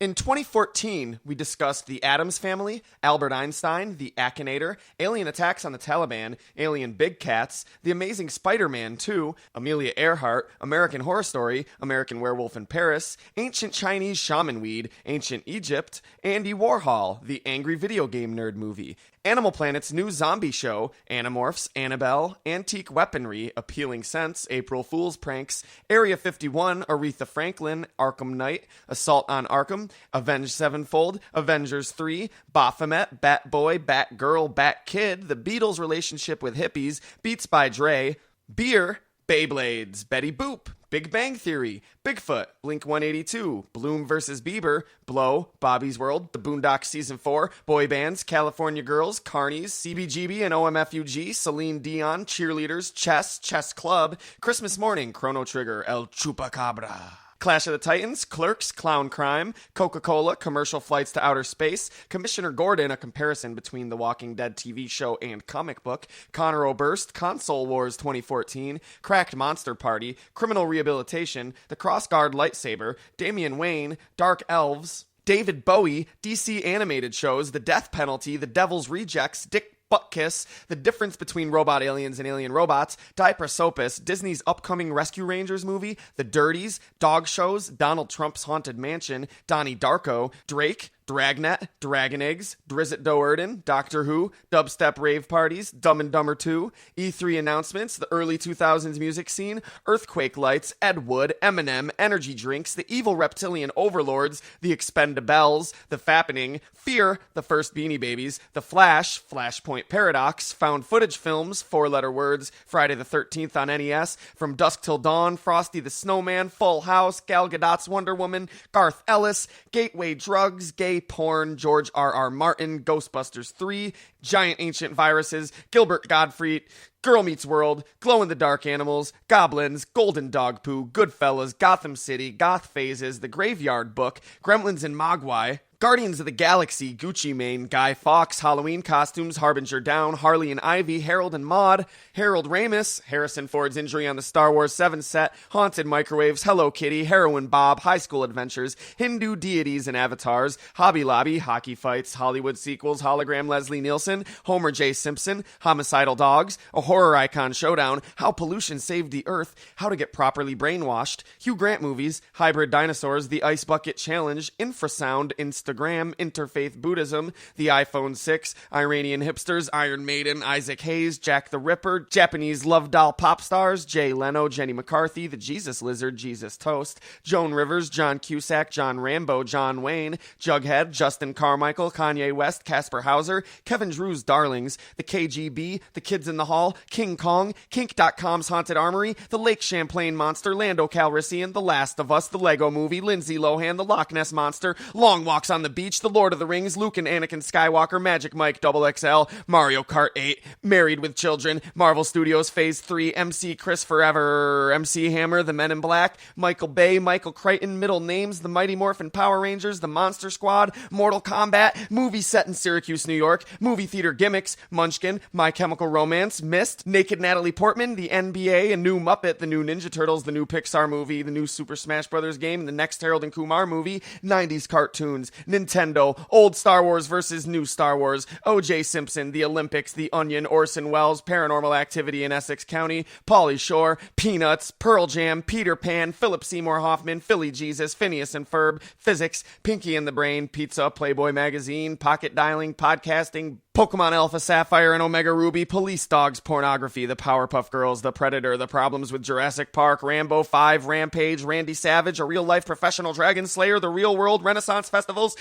In 2014, we discussed the Addams Family, Albert Einstein, the Akinator, alien attacks on the Taliban, alien big cats, The Amazing Spider-Man 2, Amelia Earhart, American Horror Story, American Werewolf in Paris, Ancient Chinese Shaman Weed, Ancient Egypt, Andy Warhol, the Angry Video Game Nerd Movie, Animal Planet's new zombie show, Animorphs, Annabelle, Antique Weaponry, Appealing Sense, April Fool's Pranks, Area 51, Aretha Franklin, Arkham Knight, Assault on Arkham, Avenged Sevenfold, Avengers 3, Baphomet, Batboy, Batgirl, Batkid, The Beatles' relationship with hippies, Beats by Dre, Beer, Beyblades, Betty Boop, Big Bang Theory, Bigfoot, Blink-182, Bloom vs. Bieber, Blow, Bobby's World, The Boondocks Season 4, Boy Bands, California Girls, Carnies, CBGB and OMFUG, Celine Dion, Cheerleaders, Chess Club, Christmas Morning, Chrono Trigger, El Chupacabra. Clash of the Titans, Clerks, Clown Crime, Coca-Cola, Commercial Flights to Outer Space, Commissioner Gordon, a comparison between the Walking Dead TV show and comic book, Conor Oberst, Console Wars 2014, Cracked Monster Party, Criminal Rehabilitation, The Crossguard Lightsaber, Damian Wayne, Dark Elves, David Bowie, DC animated shows, The Death Penalty, The Devil's Rejects, Dick Butt Kiss, The Difference Between Robot Aliens and Alien Robots, Diprosopus, Disney's upcoming Rescue Rangers movie, The Dirties, Dog Shows, Donald Trump's Haunted Mansion, Donnie Darko, Drake, Dragnet, Dragon Eggs, Drizzt Do'Urden, Doctor Who, Dubstep Rave Parties, Dumb and Dumber 2, E3 announcements, the early 2000s music scene, Earthquake Lights, Ed Wood, Eminem, energy drinks, the evil reptilian overlords, the Expendables, the Fappening, Fear, the first Beanie Babies, The Flash, Flashpoint Paradox, found footage films, 4-letter words, Friday the 13th on NES, From Dusk Till Dawn, Frosty the Snowman, Full House, Gal Gadot's Wonder Woman, Garth Ellis, Gateway Drugs, Gay Porn, George R.R. Martin, Ghostbusters 3, Giant Ancient Viruses, Gilbert Gottfried, Girl Meets World, Glow-in-the-Dark Animals, Goblins, Golden Dog Poo, Goodfellas, Gotham City, Goth Phases, The Graveyard Book, Gremlins and Mogwai, Guardians of the Galaxy, Gucci Mane, Guy Fawkes, Halloween Costumes, Harbinger Down, Harley and Ivy, Harold and Maude, Harold Ramis, Harrison Ford's injury on the Star Wars 7 set, Haunted Microwaves, Hello Kitty, Heroin Bob, High School Adventures, Hindu Deities and Avatars, Hobby Lobby, Hockey Fights, Hollywood Sequels, Hologram Leslie Nielsen, Homer J. Simpson, Homicidal Dogs, A Horror Icon Showdown, How Pollution Saved the Earth, How to Get Properly Brainwashed, Hugh Grant Movies, Hybrid Dinosaurs, The Ice Bucket Challenge, Infrasound, Instagram, Interfaith Buddhism, The iPhone 6, Iranian Hipsters, Iron Maiden, Isaac Hayes, Jack the Ripper, Japanese Love Doll Pop Stars, Jay Leno, Jenny McCarthy, The Jesus Lizard, Jesus Toast, Joan Rivers, John Cusack, John Rambo, John Wayne, Jughead, Justin Carmichael, Kanye West, Casper Hauser, Kevin Drew's Darlings, The KGB, The Kids in the Hall, King Kong, Kink.com's Haunted Armory, The Lake Champlain Monster, Lando Calrissian, The Last of Us, The Lego Movie, Lindsay Lohan, The Loch Ness Monster, Long Walks on the Beach, The Lord of the Rings, Luke and Anakin Skywalker, Magic Mike XXL, Mario Kart 8, Married with Children, Marvel Studios Phase 3, MC Chris Forever, MC Hammer, The Men in Black, Michael Bay, Michael Crichton, Middle Names, The Mighty Morphin Power Rangers, The Monster Squad, Mortal Kombat, movie set in Syracuse, New York, movie theater gimmicks, Munchkin, My Chemical Romance, Mist, Naked Natalie Portman, The NBA, A New Muppet, The New Ninja Turtles, The New Pixar movie, The New Super Smash Bros. Game, The Next Harold and Kumar movie, 90s cartoons, Nintendo, Old Star Wars versus New Star Wars, O.J. Simpson, The Olympics, The Onion, Orson Welles, Paranormal Activity in Essex County, Pauly Shore, Peanuts, Pearl Jam, Peter Pan, Philip Seymour Hoffman, Philly Jesus, Phineas and Ferb, Physics, Pinky and the Brain, Pizza, Playboy Magazine, Pocket Dialing, Podcasting, Pokemon Alpha Sapphire and Omega Ruby, Police Dogs, Pornography, The Powerpuff Girls, The Predator, The Problems with Jurassic Park, Rambo 5, Rampage, Randy Savage, A Real-Life Professional Dragon Slayer, The Real World, Renaissance Festivals,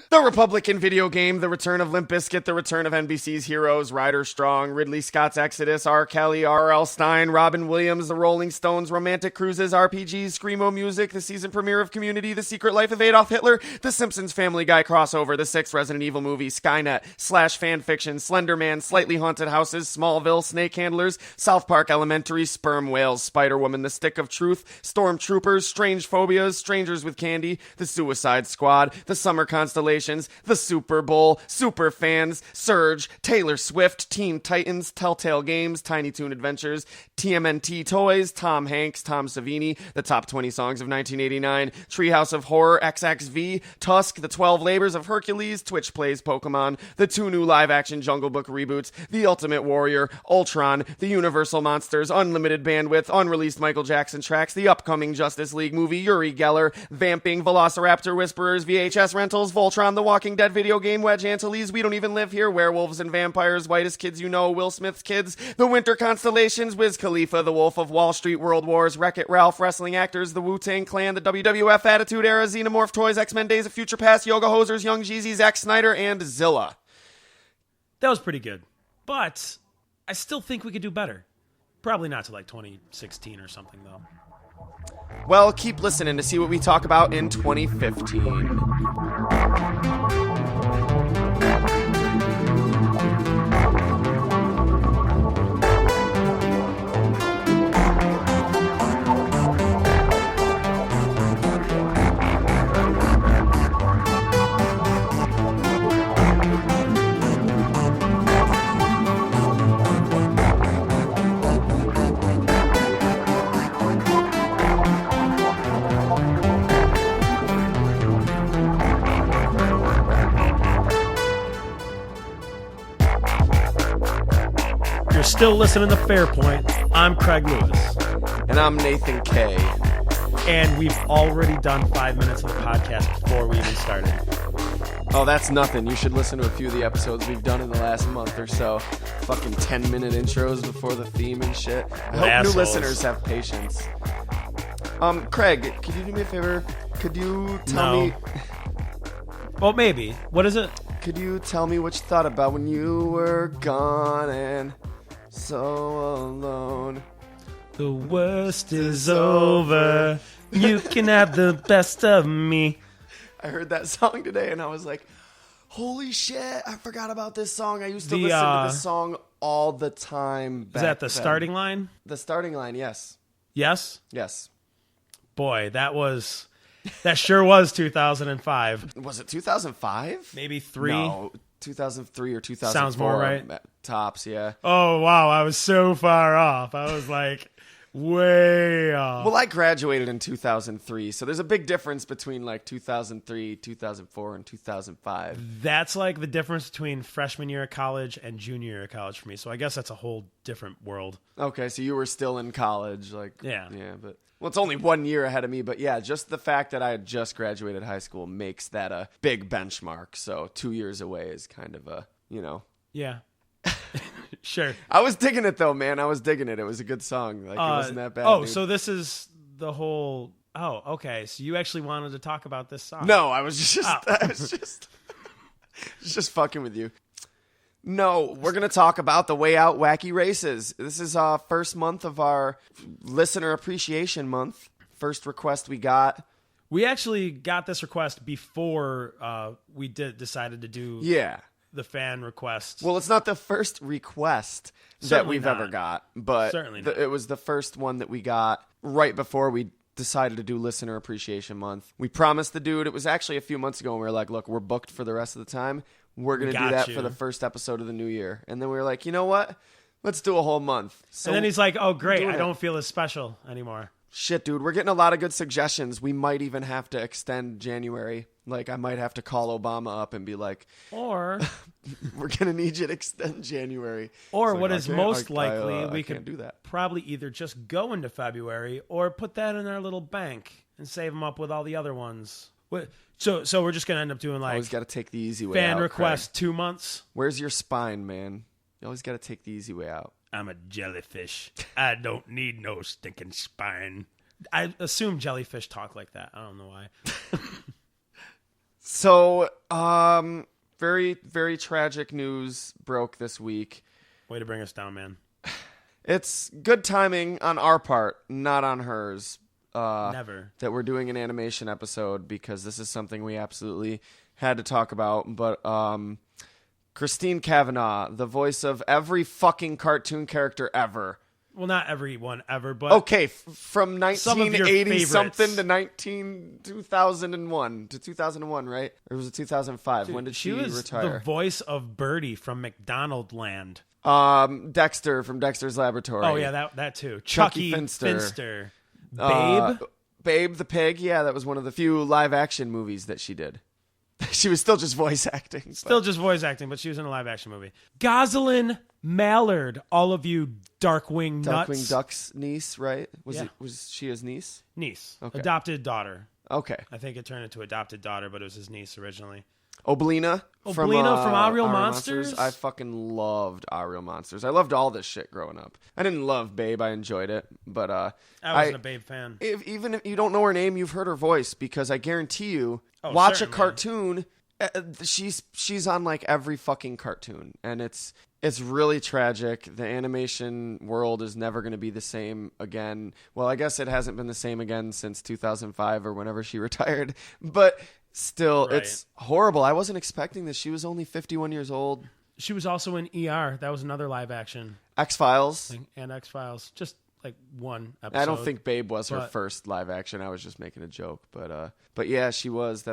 The Republican Video Game, The Return of Limp Bizkit, The Return of NBC's Heroes, Ryder Strong, Ridley Scott's Exodus, R. Kelly, R.L. Stein, Robin Williams, The Rolling Stones, Romantic Cruises, RPGs, Screamo Music, the season premiere of Community, The Secret Life of Adolf Hitler, The Simpsons Family Guy crossover, the 6th Resident Evil movie, Skynet, Slash fanfiction, Slender Man, Slightly Haunted Houses, Smallville, Snake Handlers, South Park Elementary, Sperm Whales, Spider-Woman, The Stick of Truth, Stormtroopers, Strange Phobias, Strangers with Candy, The Suicide Squad, The Summer Constellation, Constellations, The Super Bowl, Super Fans, Surge, Taylor Swift, Teen Titans, Telltale Games, Tiny Toon Adventures, TMNT Toys, Tom Hanks, Tom Savini, the top 20 songs of 1989, Treehouse of Horror, XXV, Tusk, The 12 Labors of Hercules, Twitch Plays Pokemon, the 2 new live-action Jungle Book reboots, The Ultimate Warrior, Ultron, The Universal Monsters, Unlimited Bandwidth, unreleased Michael Jackson tracks, the upcoming Justice League movie, Yuri Geller, Vamping, Velociraptor Whisperers, VHS rentals, Voltron, The Walking Dead video game, Wedge Antilles, We Don't Even Live Here, Werewolves and Vampires, Whitest Kids You Know, Will Smith's Kids, The Winter Constellations, Wiz Khalifa, The Wolf of Wall Street, World Wars, Wreck-It Ralph, Wrestling Actors, The Wu-Tang Clan, The WWF Attitude Era, Xenomorph Toys, X-Men Days of Future Past, Yoga Hosers, Young Jeezy, Zack Snyder, and Zilla. That was pretty good. But I still think we could do better. Probably not to like 2016 or something, though. Well, keep listening to see what we talk about in 2015. Still listening to Fairpoint. I'm Craig Lewis. And I'm Nathan K. And we've already done 5 minutes of the podcast before we even started. Oh, that's nothing. You should listen to a few of the episodes we've done in the last month or so. Fucking 10-minute intros before the theme and shit. I hope new listeners have patience. Craig, could you do me a favor? Could you tell me... Well, maybe. What is it? Could you tell me what you thought about when you were gone and... so alone? The worst is over. You can have the best of me. I heard that song today and I was like, holy shit, I forgot about this song. I used to listen to this song all the time back Is that the then. starting line? The starting line, yes. Yes? Yes. Boy, that sure was 2005. Was it 2005? Maybe 3? No, 2003 or 2004. Sounds more right. Tops, yeah. Oh, wow. I was so far off. I was like way off. Well, I graduated in 2003, so there's a big difference between like 2003, 2004, and 2005. That's like the difference between freshman year of college and junior year of college for me. So I guess that's a whole different world. Okay, so you were still in college. Yeah, but... Well, it's only 1 year ahead of me, but yeah, just the fact that I had just graduated high school makes that a big benchmark. So 2 years away is kind of a, Yeah. Sure. I was digging it, though, man. I was digging it. It was a good song. It wasn't that bad. Oh, dude. so this is the whole... Oh, okay. So you actually wanted to talk about this song. No, I was just fucking with you. No, we're going to talk about the Way Out Wacky Races. This is our first month of our Listener Appreciation Month. First request we got. We actually got this request before we decided to do the fan request. Well, it's not the first request that we've ever got, but it was the first one that we got right before we decided to do Listener Appreciation Month. We promised the dude, it was actually a few months ago, and we were like, look, we're booked for the rest of the time. We're going to do that for the first episode of the new year. And then we were like, you know what? Let's do a whole month. So and then he's like, oh, great. I don't feel as special anymore. Shit, dude. We're getting a lot of good suggestions. We might even have to extend January. Like, I might have to call Obama up and be like, or we're going to need you to extend January. Or what is most likely, we could do that. Probably either just go into February or put that in our little bank and save them up with all the other ones. So we're just going to end up doing like... Always got to take the easy way fan out, request, Craig. 2 months. Where's your spine, man? You always got to take the easy way out. I'm a jellyfish. I don't need no stinking spine. I assume jellyfish talk like that. I don't know why. So, very, very tragic news broke this week. Way to bring us down, man. It's good timing on our part, not on hers. Never. That we're doing an animation episode because this is something we absolutely had to talk about. But Christine Cavanaugh, the voice of every fucking cartoon character ever. Well, not everyone ever, but Okay, from some of your 1980 something favorites. to 2001, right? Or was it 2005? When did she was retire? the voice of Birdie from McDonald Land. Dexter from Dexter's Laboratory. Oh yeah, that too. Chuckie Chuckie Finster. Babe. Babe the Pig. Yeah, that was one of the few live action movies that she did. She was still just voice acting. Still just voice acting, but she was in a live action movie. Gosselin Mallard, all of you Darkwing nuts. Darkwing Duck's niece, right? Yeah. Was she his niece? Niece. Okay. Adopted daughter. Okay. I think it turned into adopted daughter, but it was his niece originally. Oblina from Our Real Monsters? I fucking loved Our Real Monsters. I loved all this shit growing up. I didn't love Babe. I enjoyed it. But I wasn't a Babe fan. Even if you don't know her name, you've heard her voice, because I guarantee you, certainly. a cartoon, she's on like every fucking cartoon. And it's really tragic. The animation world is never going to be the same again. Well, I guess it hasn't been the same again since 2005 or whenever she retired. But still, Right. It's horrible. I wasn't expecting this. She was only 51 years old. She was also in ER. That was another live action. X-Files. And X-Files. Just like one episode. I don't think Babe was her but- first live action. I was just making a joke. But yeah, she was.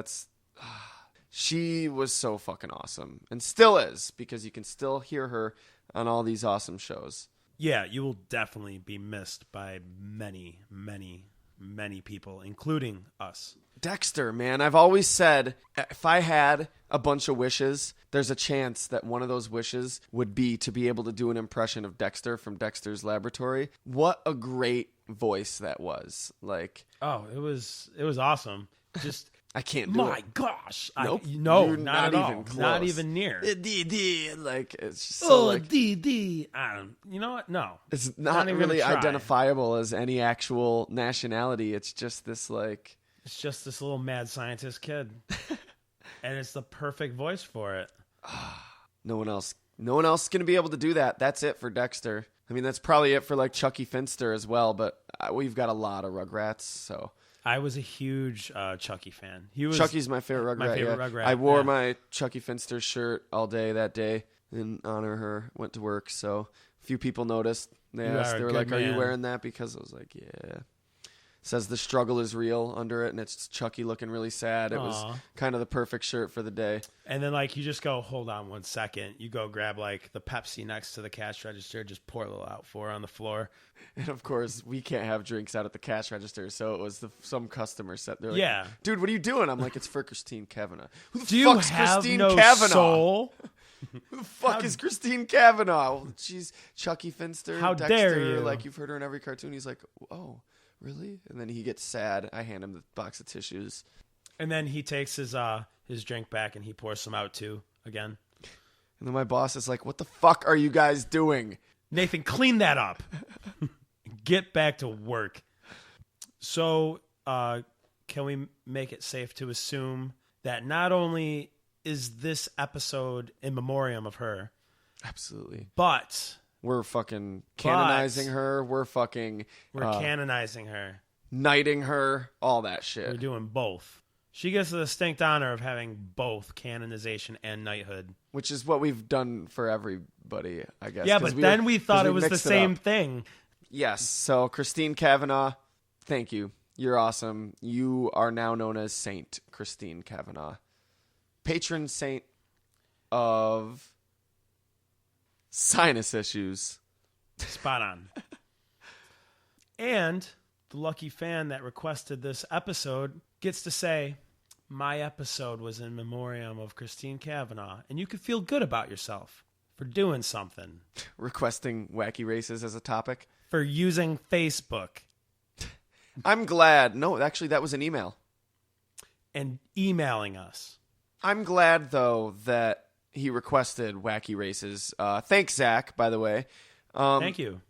She was so fucking awesome. And still is, because you can still hear her on all these awesome shows. Yeah, you will definitely be missed by many, many, many people, including us. Dexter, man, I've always said if I had a bunch of wishes, there's a chance that one of those wishes would be to be able to do an impression of Dexter from Dexter's Laboratory. What a great voice that was. Like, Oh, it was awesome. Just I can't do my it. gosh. Nope. No, You're not at even all. close. Not even near. Like, it's just so like, DD. You know what? No. it's not even really gonna try. identifiable as any actual nationality. It's just this like, It's just this little mad scientist kid. And it's the perfect voice for it. no one else going to be able to do that. That's it for Dexter. I mean, that's probably it for like Chuckie Finster as well, but we've got a lot of Rugrats, so. I was a huge Chuckie fan. Chucky's my favorite Rugrat. my favorite yeah. Rugrat, I wore yeah. my Chuckie Finster shirt all day that day in honor of her. Went to work, so a few people noticed. They You asked, are a they were good like, "Are you man." wearing that?" Because I was like, "Yeah." Says the struggle is real under it, and it's Chucky looking really sad. It was Aw. kind of the perfect shirt for the day. And then, like, you just go, hold on 1 second. You go grab, like, the Pepsi next to the cash register, just pour a little out for her on the floor. And of course, we can't have drinks out at the cash register, so it was some customer set. They're like, Yeah. "Dude, what are you doing?" I'm like, "It's for Christine Cavanaugh." Who the Do you fuck's have Christine no Cavanaugh? soul? Who the fuck is Christine Cavanaugh? Well, she's Chuckie Finster. How Dexter, dare you. Like, you've heard her in every cartoon. He's like, "Oh, really?" And then he gets sad. I hand him the box of tissues. And then he takes his drink back and he pours some out, too, again. And then my boss is like, "What the fuck are you guys doing?" Nathan, clean that up. Get back to work. So, can we make it safe to assume that not only is this episode in memoriam of her, Absolutely. but We're fucking canonizing her. We're fucking we're canonizing her. knighting her. All that shit. We're doing both. She gets the distinct honor of having both canonization and knighthood. Which is what we've done for everybody, I guess. Yeah, 'Cause but then we thought 'cause it was the mixed same up. thing. Yes. So Christine Cavanaugh, thank you. You're awesome. You are now known as Saint Christine Cavanaugh, patron saint of sinus issues. Spot on. And the lucky fan that requested this episode gets to say, my episode was in memoriam of Christine Cavanaugh, and you could feel good about yourself for doing something, Requesting Wacky Races as a topic. for using Facebook I'm glad. No, actually, that was an email. and emailing us. I'm glad, though, that he requested Wacky Races. Thanks, Zach, by the way. Thank you.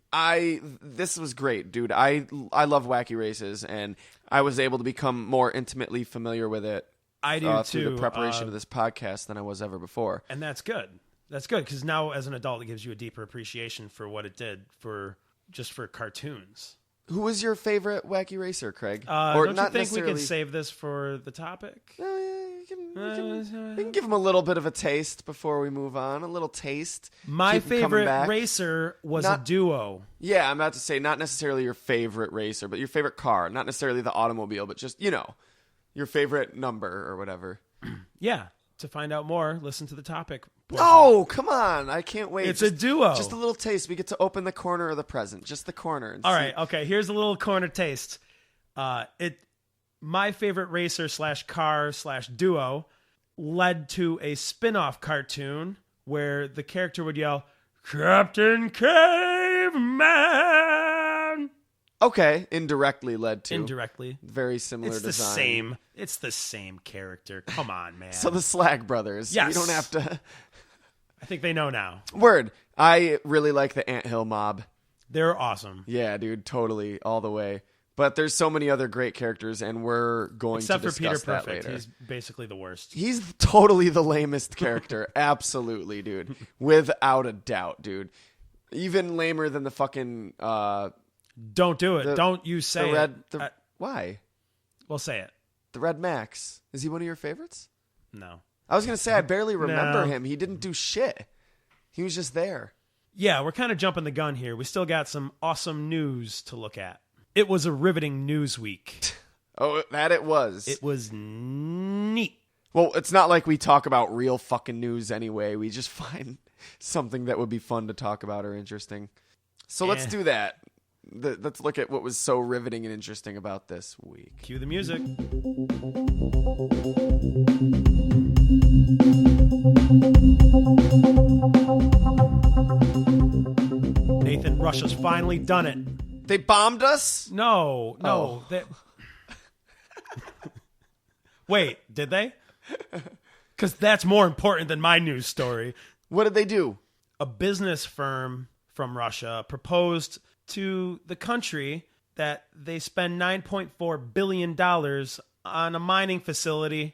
This was great, dude. I love Wacky Races, and I was able to become more intimately familiar with it I do through too. the preparation of this podcast than I was ever before. And that's good. That's good because now, as an adult, it gives you a deeper appreciation for what it did for cartoons. Who was your favorite Wacky Racer, Craig? Don't you think we necessarily- could save this for the topic? we can give him a little bit of a taste before we move on. A little taste. My Keep him coming favorite back. racer was a duo. Yeah, I'm about to say not necessarily your favorite racer, but your favorite car. Not necessarily the automobile, but just, your favorite number or whatever. Yeah. To find out more, listen to the topic. Oh, come on. I can't wait. It's a duo. Just a little taste. We get to open the corner of the present. Just the corner. And All right. Okay. Here's a little corner taste. My favorite racer / car / duo led to a spin-off cartoon where the character would yell, Captain Caveman. Okay. Indirectly led to. Indirectly. Very similar It's design. It's the same character. Come on, man. So the Slag Brothers. Yes. We don't have to. I think they know now. Word. I really like the Anthill Mob. They're awesome. Yeah, dude. Totally. All the way. But there's so many other great characters, and we're going Except to for Peter discuss that Perfect. later. He's basically the worst. He's totally the lamest character. Absolutely, dude. Without a doubt, dude. Even lamer than the fucking... Don't do it. Don't you say it. Why? Well, say it. The Red Max. Is he one of your favorites? No. I was going to say, I barely remember No. him. He didn't do shit. He was just there. Yeah, we're kind of jumping the gun here. We still got some awesome news to look at. It was a riveting news week. Oh, that it was. It was neat. Well, it's not like we talk about real fucking news anyway. We just find something that would be fun to talk about or interesting. So let's do that. Let's look at what was so riveting and interesting about this week. Cue the music. Nathan, Russia's finally done it. They bombed us? No. Oh. Wait, did they? Because that's more important than my news story. What did they do? A business firm from Russia proposed to the country that they spend $9.4 billion on a mining facility, ...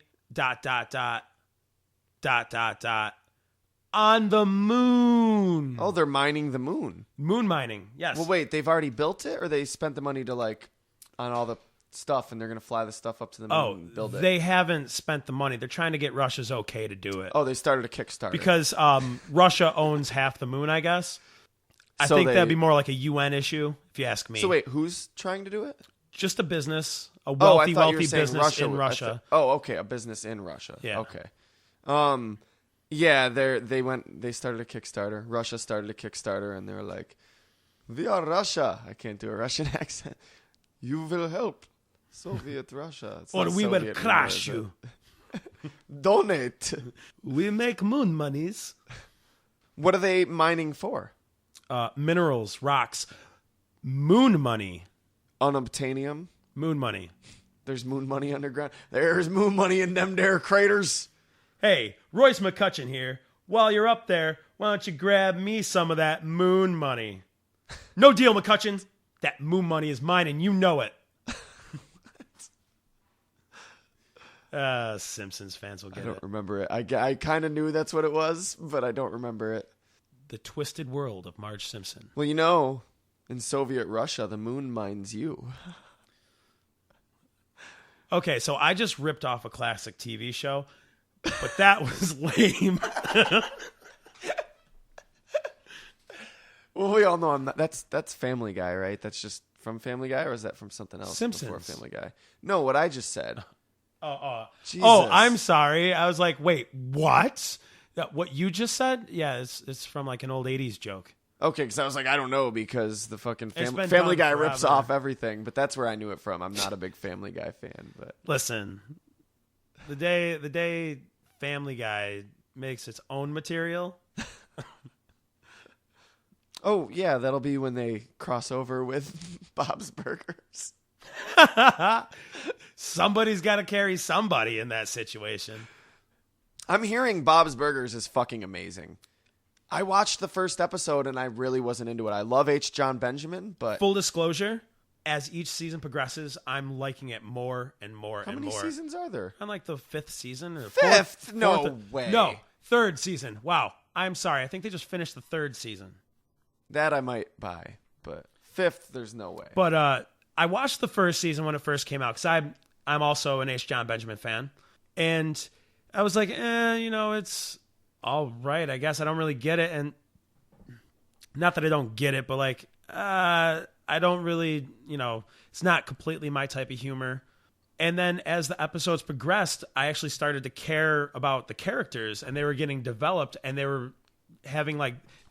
on the moon. Oh, they're mining the moon. Moon mining, yes. Well, wait, they've already built it, or they spent the money to on all the stuff, and they're going to fly the stuff up to the moon and build it? They haven't spent the money. They're trying to get Russia's okay to do it. Oh, they started a Kickstarter. Because Russia owns half the moon, I guess. I think that'd be more like a UN issue, if you ask me. So wait, who's trying to do it? Just a business, a I wealthy thought you were saying business in Russia. Okay, a business in Russia. Yeah. Okay. Yeah, they started a Kickstarter. Russia started a Kickstarter, and they were like, "We are Russia." I can't do a Russian accent. You will help Soviet Russia. It's Or not we will Soviet crush anymore, you. Donate. We make moon monies. What are they mining for? Minerals, rocks, moon money. Unobtainium. Moon money. There's moon money underground. There's moon money in them there craters. Hey, Royce McCutcheon here. While you're up there, why don't you grab me some of that moon money? No deal, McCutcheon. That moon money is mine, and you know it. Simpsons fans will get I don't it. remember it. I kind of knew that's what it was, but I don't remember it. The twisted world of Marge Simpson. Well, in Soviet Russia, the moon mines you. Okay, so I just ripped off a classic TV show, but that was lame. Well, we all know that's Family Guy, right? That's just from Family Guy, or is that from something else Simpsons. before Family Guy? No, what I just said. Jesus. Oh, I'm sorry. I was like, wait, what? What you just said? Yeah, it's from like an old 80s joke. Okay, because I was like, I don't know, because the fucking been Family done Guy rips forever. off everything, but that's where I knew it from. I'm not a big Family Guy fan, but Listen, the day Family Guy makes its own material. oh yeah, that'll be when they cross over with Bob's Burgers. Somebody's got to carry somebody in that situation. I'm hearing Bob's Burgers is fucking amazing. I watched the first episode and I really wasn't into it. I love H. John Benjamin, but Full disclosure, as each season progresses, I'm liking it more and more how and many more. seasons are there? I'm like the 5th season or Fifth? No fourth- way. No, 3rd season. Wow. I'm sorry. I think they just finished the 3rd season. That I might buy, but 5th, there's no way. But I watched the 1st season when it first came out because I'm also an H. John Benjamin fan, and I was like, it's all right. I guess I don't really get it. And not that I don't get it, but like, I don't really, it's not completely my type of humor. And then as the episodes progressed, I actually started to care about the characters, and they were getting developed, and they were having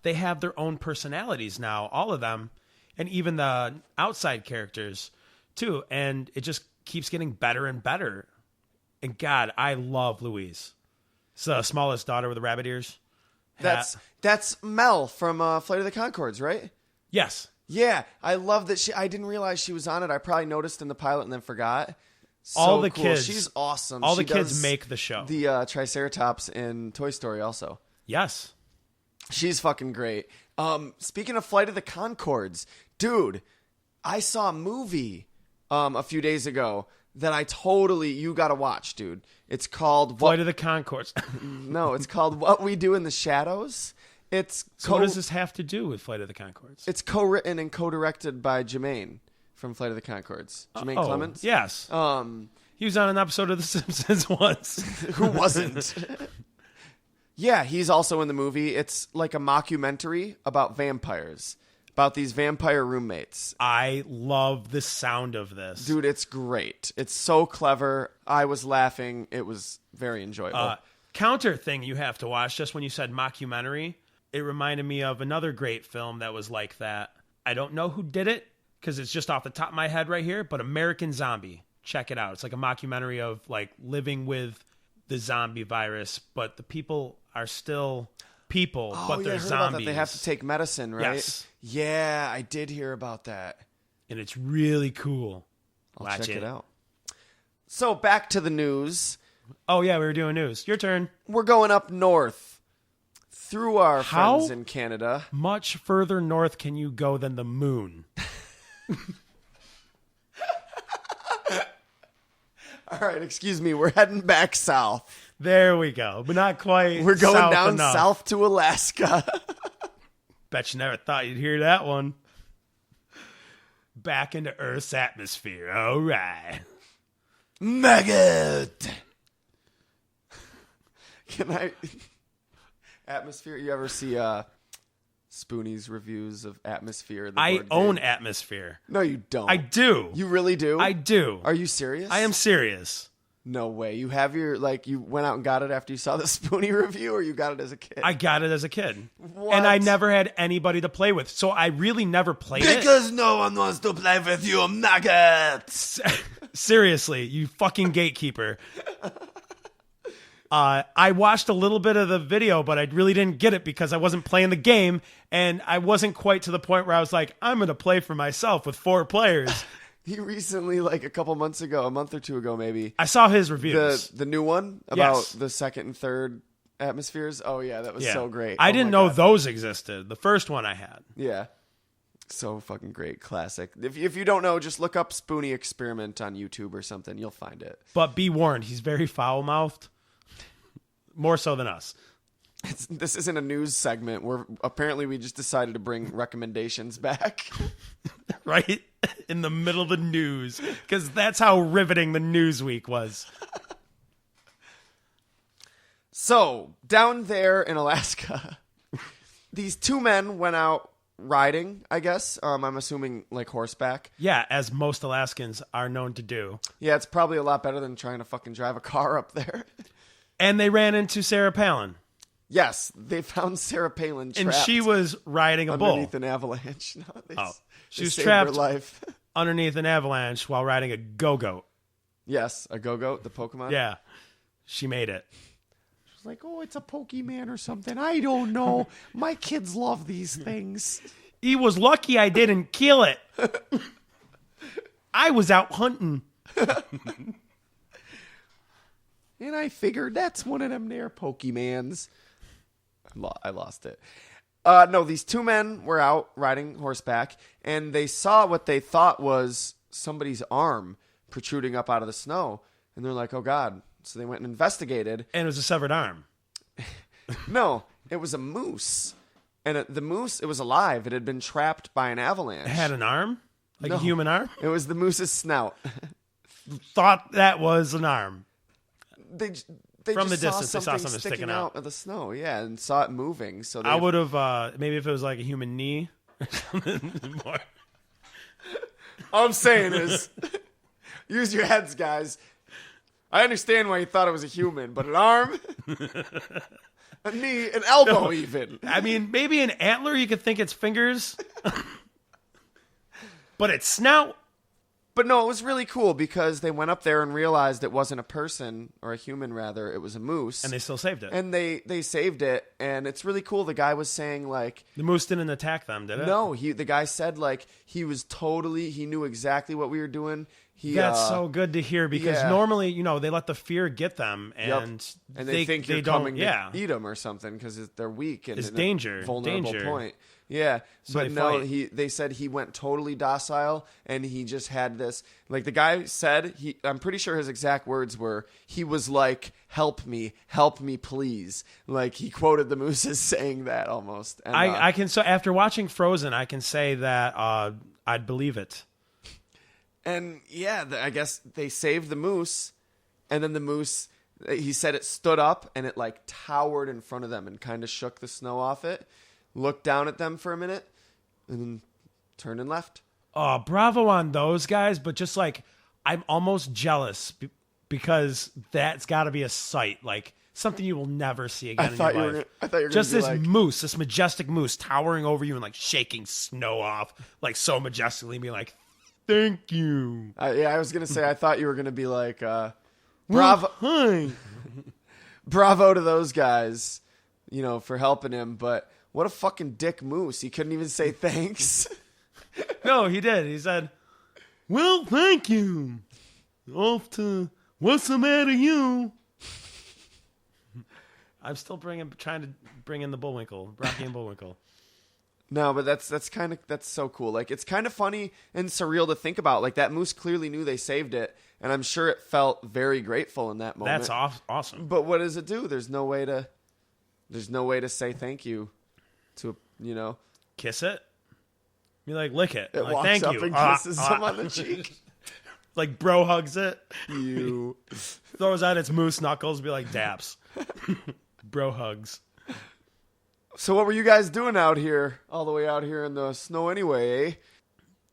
they have their own personalities now, all of them, and even the outside characters too. And it just keeps getting better and better. And God, I love Louise. It's the smallest daughter with the rabbit ears. That's Mel from Flight of the Conchords, right? Yes. Yeah, I love that I didn't realize she was on it. I probably noticed in the pilot and then forgot. All the cool. kids. She's awesome. All the kids make the show. The Triceratops in Toy Story also. Yes. She's fucking great. Speaking of Flight of the Conchords, dude, I saw a movie a few days ago that you gotta watch, dude. It's called Flight of the Conchords. No, it's called What We Do in the Shadows. So what does this have to do with Flight of the Conchords? It's co-written and co-directed by Jermaine from Flight of the Conchords. Jermaine Clements? Yes. He was on an episode of The Simpsons once. Who wasn't? Yeah, he's also in the movie. It's like a mockumentary about vampires, about these vampire roommates. I love the sound of this. Dude, it's great. It's so clever. I was laughing. It was very enjoyable. Counter thing you have to watch, just when you said mockumentary, it reminded me of another great film that was like that. I don't know who did it, because it's just off the top of my head right here, but American Zombie. Check it out. It's like a mockumentary of living with the zombie virus, but the people are still people, but they're I heard zombies. about that. They have to take medicine, right? Yes. Yeah, I did hear about that. And it's really cool. I'll check it out. So back to the news. Oh, yeah, we were doing news. Your turn. We're going up north through our friends in Canada. Much further north can you go than the moon? All right, excuse me. We're heading back south. There we go, but not quite. We're going south down enough. south to Alaska. Bet you never thought you'd hear that one. Back into Earth's atmosphere. All right. Maggot. Can I... Atmosfear? You ever see Spoonie's reviews of Atmosfear? I own Atmosfear. No, you don't. I do. You really do? I do. Are you serious? I am serious. No way. You have you went out and got it after you saw the Spoonie review, or you got it as a kid? I got it as a kid. What? And I never had anybody to play with, so I really never played Because no one wants to play with you, maggots. Seriously, you fucking gatekeeper. I watched a little bit of the video, but I really didn't get it because I wasn't playing the game, and I wasn't quite to the point where I was like, I'm going to play for myself with 4 players. He recently, a couple months ago, a month or two ago maybe, I saw his reviews. The new one about Yes. the second and third atmospheres. Oh, yeah, that was so great. I Oh didn't my know God. those existed. The first one I had. Yeah. So fucking great. Classic. If you don't know, just look up Spoonie Experiment on YouTube or something. You'll find it. But be warned, he's very foul-mouthed. More so than us. This isn't a news segment where apparently we just decided to bring recommendations back. Right? In the middle of the news. Because that's how riveting the news week was. So, down there in Alaska, these 2 men went out riding, I guess. I'm assuming horseback. Yeah, as most Alaskans are known to do. Yeah, it's probably a lot better than trying to fucking drive a car up there. And they ran into Sarah Palin. Yes, they found Sarah Palin trapped And she was riding a bull. underneath an avalanche. No, She was saved trapped her life. underneath an avalanche while riding a go-goat. Yes, a go-goat, the Pokemon. Yeah, she made it. She's like, oh, it's a Pokemon or something. I don't know. My kids love these things. He was lucky I didn't kill it. I was out hunting. And I figured that's one of them there Pokemans. I lost it. No, these 2 men were out riding horseback, and they saw what they thought was somebody's arm protruding up out of the snow. And they're like, oh, God. So they went and investigated. And it was a severed arm. No, it was a moose. And the moose, it was alive. It had been trapped by an avalanche. It had an arm? Like No. a human arm? It was the moose's snout. Thought that was an arm. They From the just distance, they saw something sticking out of the snow, yeah, and saw it moving. So I would have maybe if it was like a human knee or something more. All I'm saying is, use your heads, guys. I understand why you thought it was a human, but an arm, a knee, an elbow, even. I mean, maybe an antler. You could think it's fingers, but it's snout. But no, it was really cool because they went up there and realized it wasn't a person, or a human rather, it was a moose. And they still saved it. And they saved it, and it's really cool. The guy was saying, like... The moose didn't attack them, did it? No, the guy said, like, he knew exactly what we were doing. That's so good to hear because normally, they let the fear get them, and they think you're coming to eat them or something because they're weak and it's in danger, a vulnerable point. Yeah, so but no, they said he went totally docile, and he just had this. Like the guy said, I'm pretty sure his exact words were, he was like, help me, please." Like he quoted the moose as saying that almost. And, I can so after watching Frozen, I can say that I'd believe it. And yeah, I guess they saved the moose, and then the moose, he said it stood up and it like towered in front of them and kind of shook the snow off it, looked down at them for a minute, and then turned and left. Oh, bravo on those guys, but just like, I'm almost jealous because that's got to be a sight, like something you will never see again in your life. I thought you were just gonna this be like, moose, this majestic moose towering over you and like shaking snow off, like so majestically, being like, "Thank you." I was gonna say I thought you were gonna be like, bravo, bravo to those guys, for helping him. But what a fucking dick moose! He couldn't even say thanks. No, he did. He said, "Well, thank you." Off to what's the matter, you? I'm still trying to bring in the Bullwinkle, Rocky and Bullwinkle. No, but that's so cool. Like it's kind of funny and surreal to think about. Like that moose clearly knew they saved it, and I'm sure it felt very grateful in that moment. That's awesome. But what does it do? There's no way to say thank you to kiss it. You like lick it. It like, walks thank up you. and kisses him on the cheek. Like bro hugs it. You throws out its moose knuckles. Be like daps. Bro hugs. So what were you guys doing out here, all the way out here in the snow anyway, eh?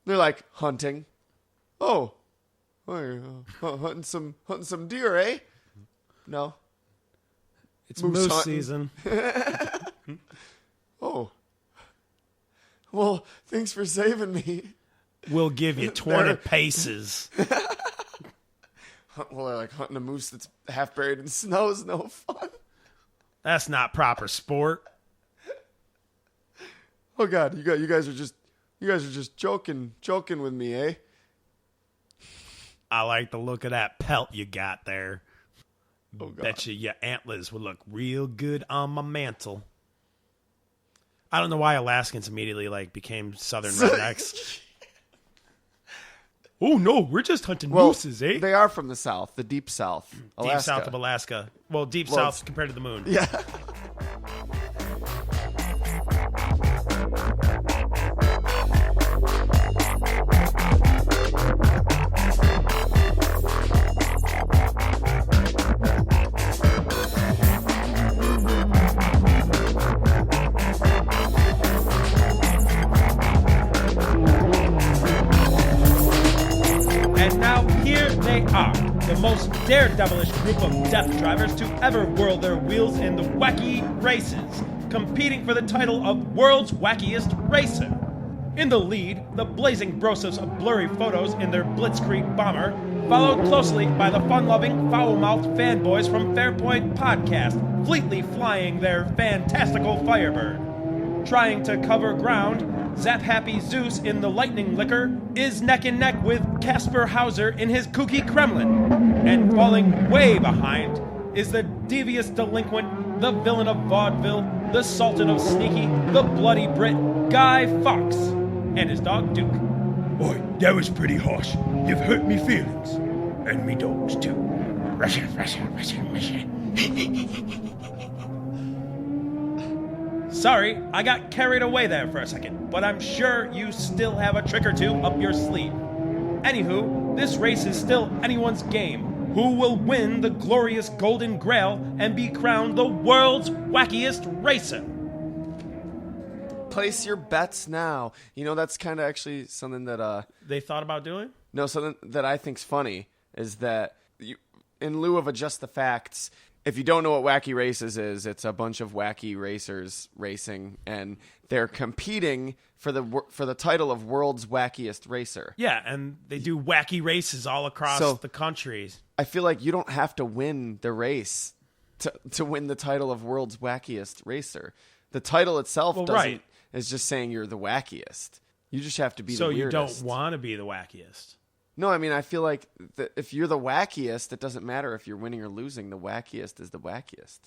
They're like, hunting. Oh, hunting some deer, eh? No. It's moose season. Oh. Well, thanks for saving me. We'll give you 20 paces. Well, like hunting a moose that's half buried in snow is no fun. That's not proper sport. Oh God, you guys are just joking with me, eh? I like the look of that pelt you got there. Oh God. Bet you your antlers would look real good on my mantle. I don't know why Alaskans immediately became southern rednecks. Oh no, we're just hunting mooses, eh? They are from the south, the deep south, Alaska. Deep south of Alaska. Well, deep south compared to the moon. Yeah. And now here they are, the most daredevilish group of death drivers to ever whirl their wheels in the Wacky Races, competing for the title of World's Wackiest Racer. In the lead, the blazing brosses of blurry photos in their Blitzkrieg bomber, followed closely by the fun-loving, foul-mouthed fanboys from Fairpoint Podcast, fleetly flying their fantastical Firebird. Trying to cover ground, Zap-happy Zeus in the Lightning Liquor is neck and neck with Casper Hauser in his kooky Kremlin. And falling way behind is the devious delinquent, the villain of vaudeville, the sultan of sneaky, the bloody Brit, Guy Fawkes, and his dog Duke. Boy, that was pretty harsh. You've hurt me feelings. And me dogs, too. Russia. Sorry, I got carried away there for a second, but I'm sure you still have a trick or two up your sleeve. Anywho, this race is still anyone's game. who will win the glorious Golden Grail and be crowned the world's wackiest racer. Place your bets now. You know, that's kind of actually something that They thought about doing? no, something that I think's funny is that in lieu of Adjust the Facts, if you don't know what Wacky Races is, it's a bunch of wacky racers racing, and they're competing for the title of world's wackiest racer. Yeah, and they do wacky races all across the country. I feel like you don't have to win the race to win the title of world's wackiest racer. The title itself is just saying you're the wackiest. You just have to be the weirdest. So you don't want to be the wackiest. No, I mean, I feel like if you're the wackiest, it doesn't matter if you're winning or losing. The wackiest is the wackiest.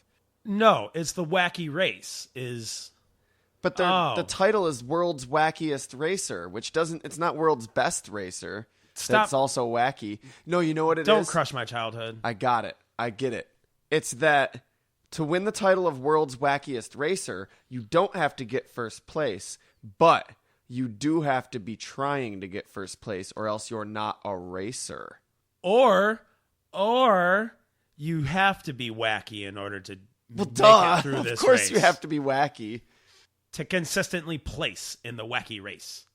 No, it's the wacky race But the title is world's wackiest racer, which it's not world's best racer. Stop. That's also wacky. No, you know what it is? Don't crush my childhood. I got it. I get it. It's that to win the title of world's wackiest racer, you don't have to get first place, but you do have to be trying to get first place, or else you're not a racer. Or you have to be wacky in order to make it through this Of course race. you have to be wacky. To consistently place in the wacky race.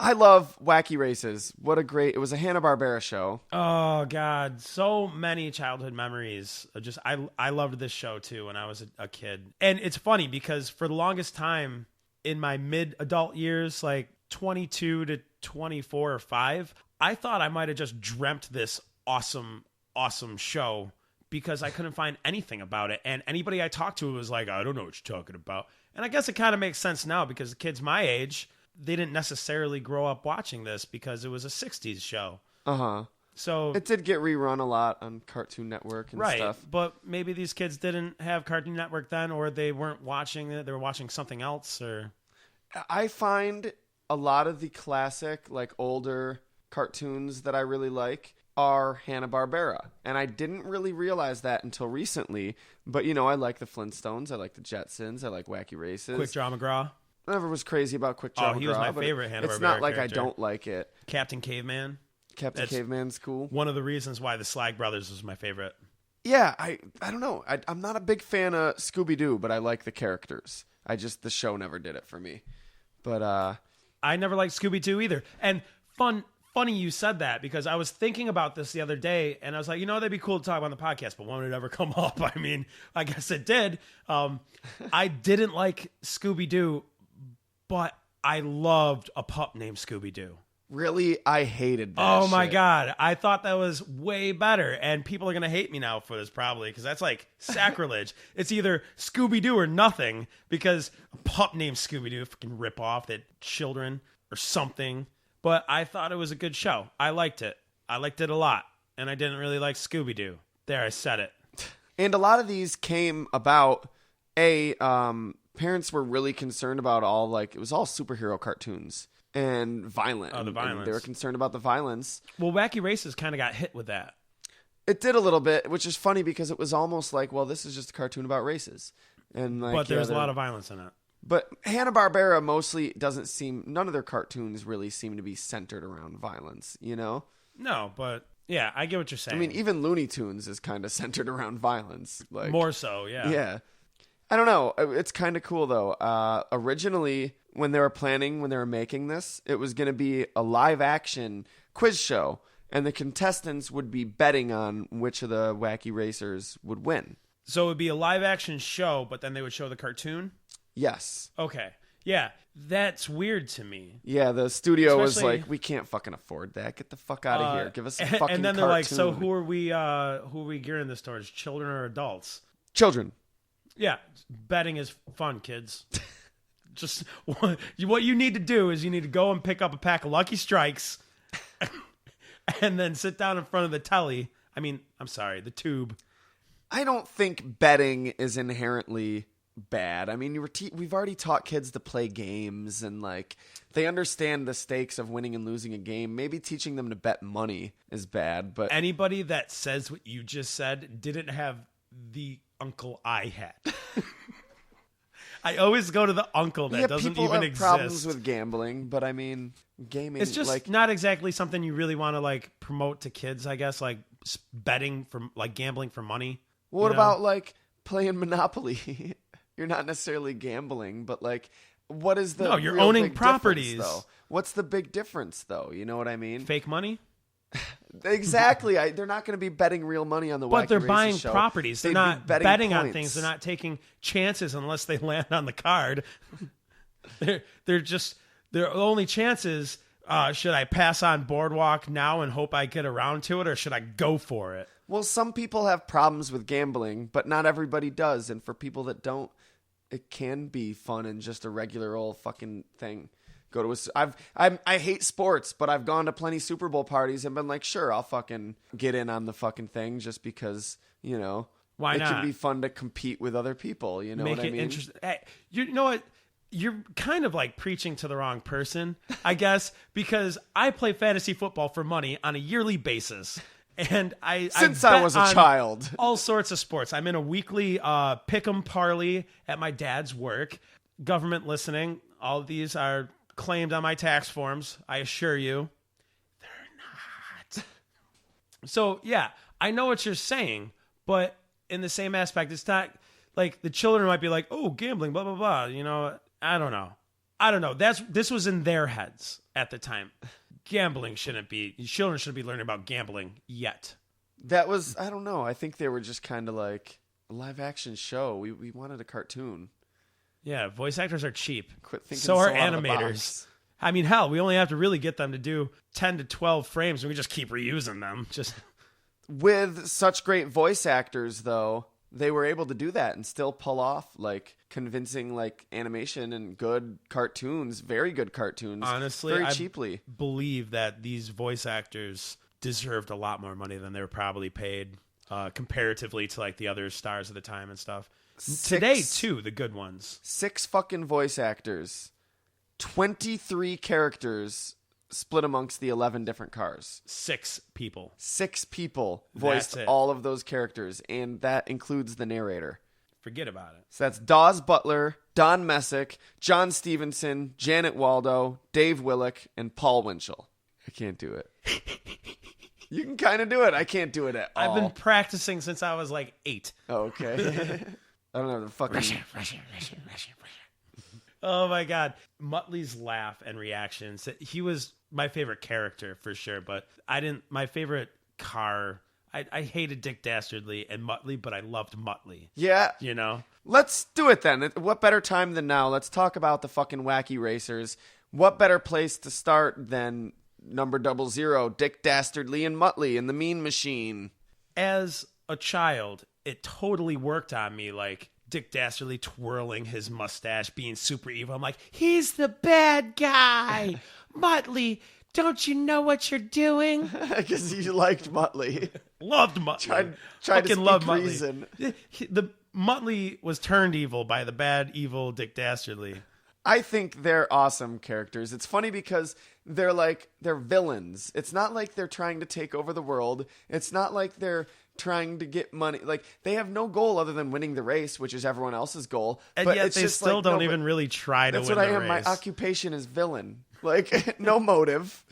I love Wacky Races. It was a Hanna-Barbera show. Oh, God. So many childhood memories. I loved this show, too, when I was a kid. And it's funny because for the longest time in my mid-adult years, like 22 to 24 or 5, I thought I might have just dreamt this awesome, awesome show because I couldn't find anything about it. And anybody I talked to was like, I don't know what you're talking about. And I guess it kind of makes sense now because the kids my age, they didn't necessarily grow up watching this because it was a 60s show. Uh-huh. So it did get rerun a lot on Cartoon Network and stuff. But maybe these kids didn't have Cartoon Network then, or they weren't watching it. They were watching something else. Or I find a lot of the classic, like older cartoons that I really like are Hanna-Barbera. And I didn't really realize that until recently. But, you know, I like the Flintstones. I like the Jetsons. I like Wacky Races. Quick Draw McGraw. I never was crazy about Quick Draw McGraw. Oh, he was my favorite Hanna-Barbera It's not like character. I don't like it. Captain Caveman. Captain Caveman's cool. One of the reasons why the Slag Brothers was my favorite. Yeah, I don't know. I'm not a big fan of Scooby-Doo, but I like the characters. The show never did it for me. But I never liked Scooby-Doo either. And funny you said that because I was thinking about this the other day and I was like, that'd be cool to talk about on the podcast, but when would it ever come up? I mean, I guess it did. I didn't like Scooby-Doo, but I loved a pup named Scooby-Doo. Really? I hated that Oh my shit. God. I thought that was way better. And people are going to hate me now for this probably because that's like sacrilege. It's either Scooby-Doo or nothing because a pup named Scooby-Doo fucking rip off at children or something. But I thought it was a good show. I liked it. I liked it a lot. And I didn't really like Scooby-Doo. There, I said it. And a lot of these came about, parents were really concerned about it was all superhero cartoons. And violent. Oh, the violence. And they were concerned about the violence. Well, Wacky Races kind of got hit with that. It did a little bit, which is funny because it was almost like, well, this is just a cartoon about races. And but there's a lot of violence in it. But Hanna-Barbera mostly none of their cartoons really seem to be centered around violence, you know? No, but yeah, I get what you're saying. I mean, even Looney Tunes is kind of centered around violence. Like, more so, yeah. Yeah. I don't know. It's kind of cool, though. Originally, when they were making this, it was going to be a live-action quiz show, and the contestants would be betting on which of the Wacky Racers would win. So it would be a live-action show, but then they would show the cartoon? Yes. Okay. Yeah, that's weird to me. Yeah, the studio was Especially- like, we can't fucking afford that. Get the fuck out of here. Give us a fucking cartoon. And then they're like, so who are we gearing this towards, children or adults? Children. Yeah, betting is fun, kids. Just what you need to do is you need to go and pick up a pack of Lucky Strikes and then sit down in front of the telly. I mean, I'm sorry, the tube. I don't think betting is inherently bad. I mean, we've already taught kids to play games and like they understand the stakes of winning and losing a game. Maybe teaching them to bet money is bad, but Anybody that says what you just said didn't have the uncle I had. I always go to the uncle that doesn't people even have exist. problems with gambling, but I mean, gaming. It's just like, not exactly something you really want to like promote to kids, I guess. Like betting for like gambling for money. What about like playing Monopoly? You're not necessarily gambling, but like, what is the you're real owning big properties difference, though? What's the big difference, though? You know what I mean? Fake money. Exactly. They're not going to be betting real money on the But Wacky they're Races buying show. properties. They're They'd not be betting on points. things. They're not taking chances unless they land on the card. They're just their only chances. Should I pass on Boardwalk now and hope I get around to it, or should I go for it? Well, some people have problems with gambling, but not everybody does. And for people that don't, it can be fun and just a regular old fucking thing. Go to I hate sports, but I've gone to plenty Super Bowl parties and been like, sure, I'll fucking get in on the fucking thing just because, you know, Why it not? can be fun to compete with other people. You know Make what I it mean? interesting. Hey, you know what? You're kind of like preaching to the wrong person, I guess, because I play fantasy football for money on a yearly basis. And Since I I was a bet on child. all sorts of sports. I'm in a weekly pick'em parlay at my dad's work. Government listening. All of these are claimed on my tax forms. I assure you, they're not. So yeah, I know what you're saying, but in the same aspect, it's not like the children might be like, "Oh, gambling, blah blah blah." You know, I don't know. This was in their heads at the time. Gambling shouldn't be. Children shouldn't be learning about gambling yet. That was, I don't know. I think they were just kind of like a live action show. We wanted a cartoon. Yeah, voice actors are cheap. Quit thinking So are out of the animators. box. I mean, hell, we only have to really get them to do 10 to 12 frames, and we just keep reusing them. Just With such great voice actors, though, they were able to do that and still pull off like convincing like animation and good cartoons, very good cartoons. honestly, very I cheaply. believe that these voice actors deserved a lot more money than they were probably paid comparatively to like the other stars of the time and stuff. Today, too, the good ones. 6 fucking voice actors, 23 characters split amongst the 11 different cars. 6 people. 6 people voiced That's it. all of those characters, and that includes the narrator. Forget about it. So that's Dawes Butler, Don Messick, John Stevenson, Janet Waldo, Dave Willock, and Paul Winchell. I can't do it. You can kind of do it. I can't do it at all. I've been practicing since I was like 8. Oh, okay. I don't know the fucking... Oh my God. Muttley's laugh and reactions. He was my favorite character for sure, but my favorite car. I hated Dick Dastardly and Muttley, but I loved Muttley. Yeah. You know? Let's do it then. What better time than now? Let's talk about the fucking Wacky Racers. What better place to start than number 00, Dick Dastardly and Muttley and the Mean Machine? As a child, it totally worked on me, like Dick Dastardly twirling his mustache, being super evil. I'm like, he's the bad guy. Muttley, don't you know what you're doing? Because you liked Muttley. Loved Muttley. Tried Fucking to speak loved Muttley. reason. The Muttley was turned evil by the bad, evil Dick Dastardly. I think they're awesome characters. It's funny because they're villains. It's not like they're trying to take over the world. It's not like they're trying to get money. Like, they have no goal other than winning the race, which is everyone else's goal. And but yet it's they just still like, don't no, even really try to that's win what the I am. race. My occupation is villain. Like, no motive.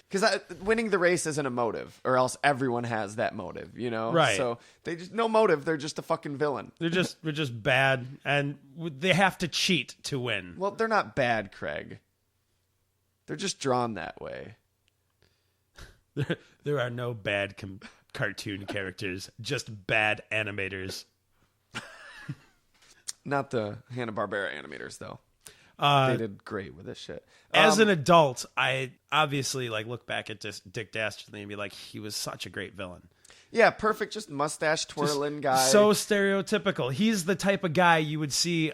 Because winning the race isn't a motive, or else everyone has that motive, you know? Right. So they just no motive. They're just a fucking villain. They're just bad, and they have to cheat to win. Well, they're not bad, Craig. They're just drawn that way. There are no bad cartoon characters, just bad animators. Not the Hanna-Barbera animators, though. They did great with this shit. As an adult, I obviously like look back at just Dick Dastardly and be like, he was such a great villain. Yeah, perfect. Just mustache twirling guy. So stereotypical. He's the type of guy you would see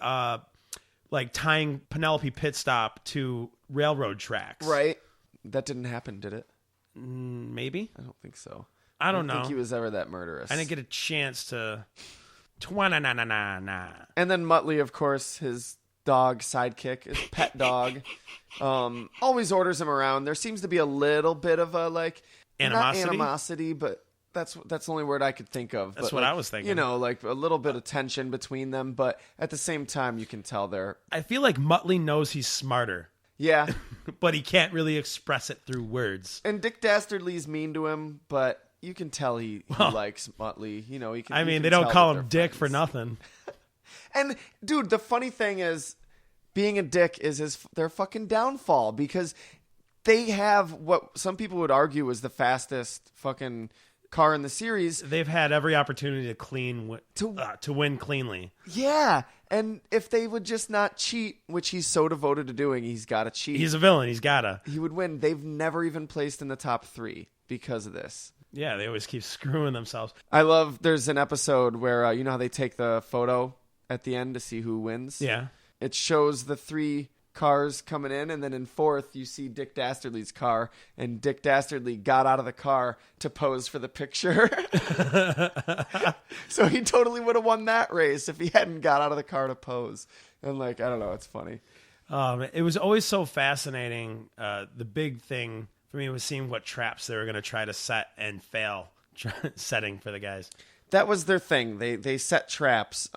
like tying Penelope Pitstop to railroad tracks. Right. That didn't happen, did it? Maybe. I don't think so. I don't think know. he was ever that murderous. I didn't get a chance to. Twa-na-na-na-na-na. And then Muttley, of course, his dog sidekick, his pet dog, always orders him around. There seems to be a little bit of a like Animosity? not animosity, but that's the only word I could think of. That's but, what like, I was thinking. You know, like a little bit of tension between them, but at the same time, you can tell they're I feel like Muttley knows he's smarter, yeah. but he can't really express it through words. And Dick Dastardly's mean to him, but you can tell he likes Muttley. You know, he can. I mean, you can they don't tell call that him they're Dick for friends. nothing. And dude, the funny thing is, being a dick is their fucking downfall because they have what some people would argue is the fastest fucking car in the series. They've had every opportunity to win cleanly. Yeah, and if they would just not cheat, which he's so devoted to doing, he's got to cheat. He's a villain. He's gotta. He would win. They've never even placed in the top 3 because of this. Yeah, they always keep screwing themselves. I love. There's an episode where you know how they take the photo at the end to see who wins. Yeah. It shows the 3 cars coming in, and then in 4th you see Dick Dastardly's car, and Dick Dastardly got out of the car to pose for the picture. So he totally would have won that race if he hadn't got out of the car to pose. And like, I don't know, it's funny. It was always so fascinating. The big thing for me was seeing what traps they were going to try to set and fail setting for the guys. That was their thing. They set traps.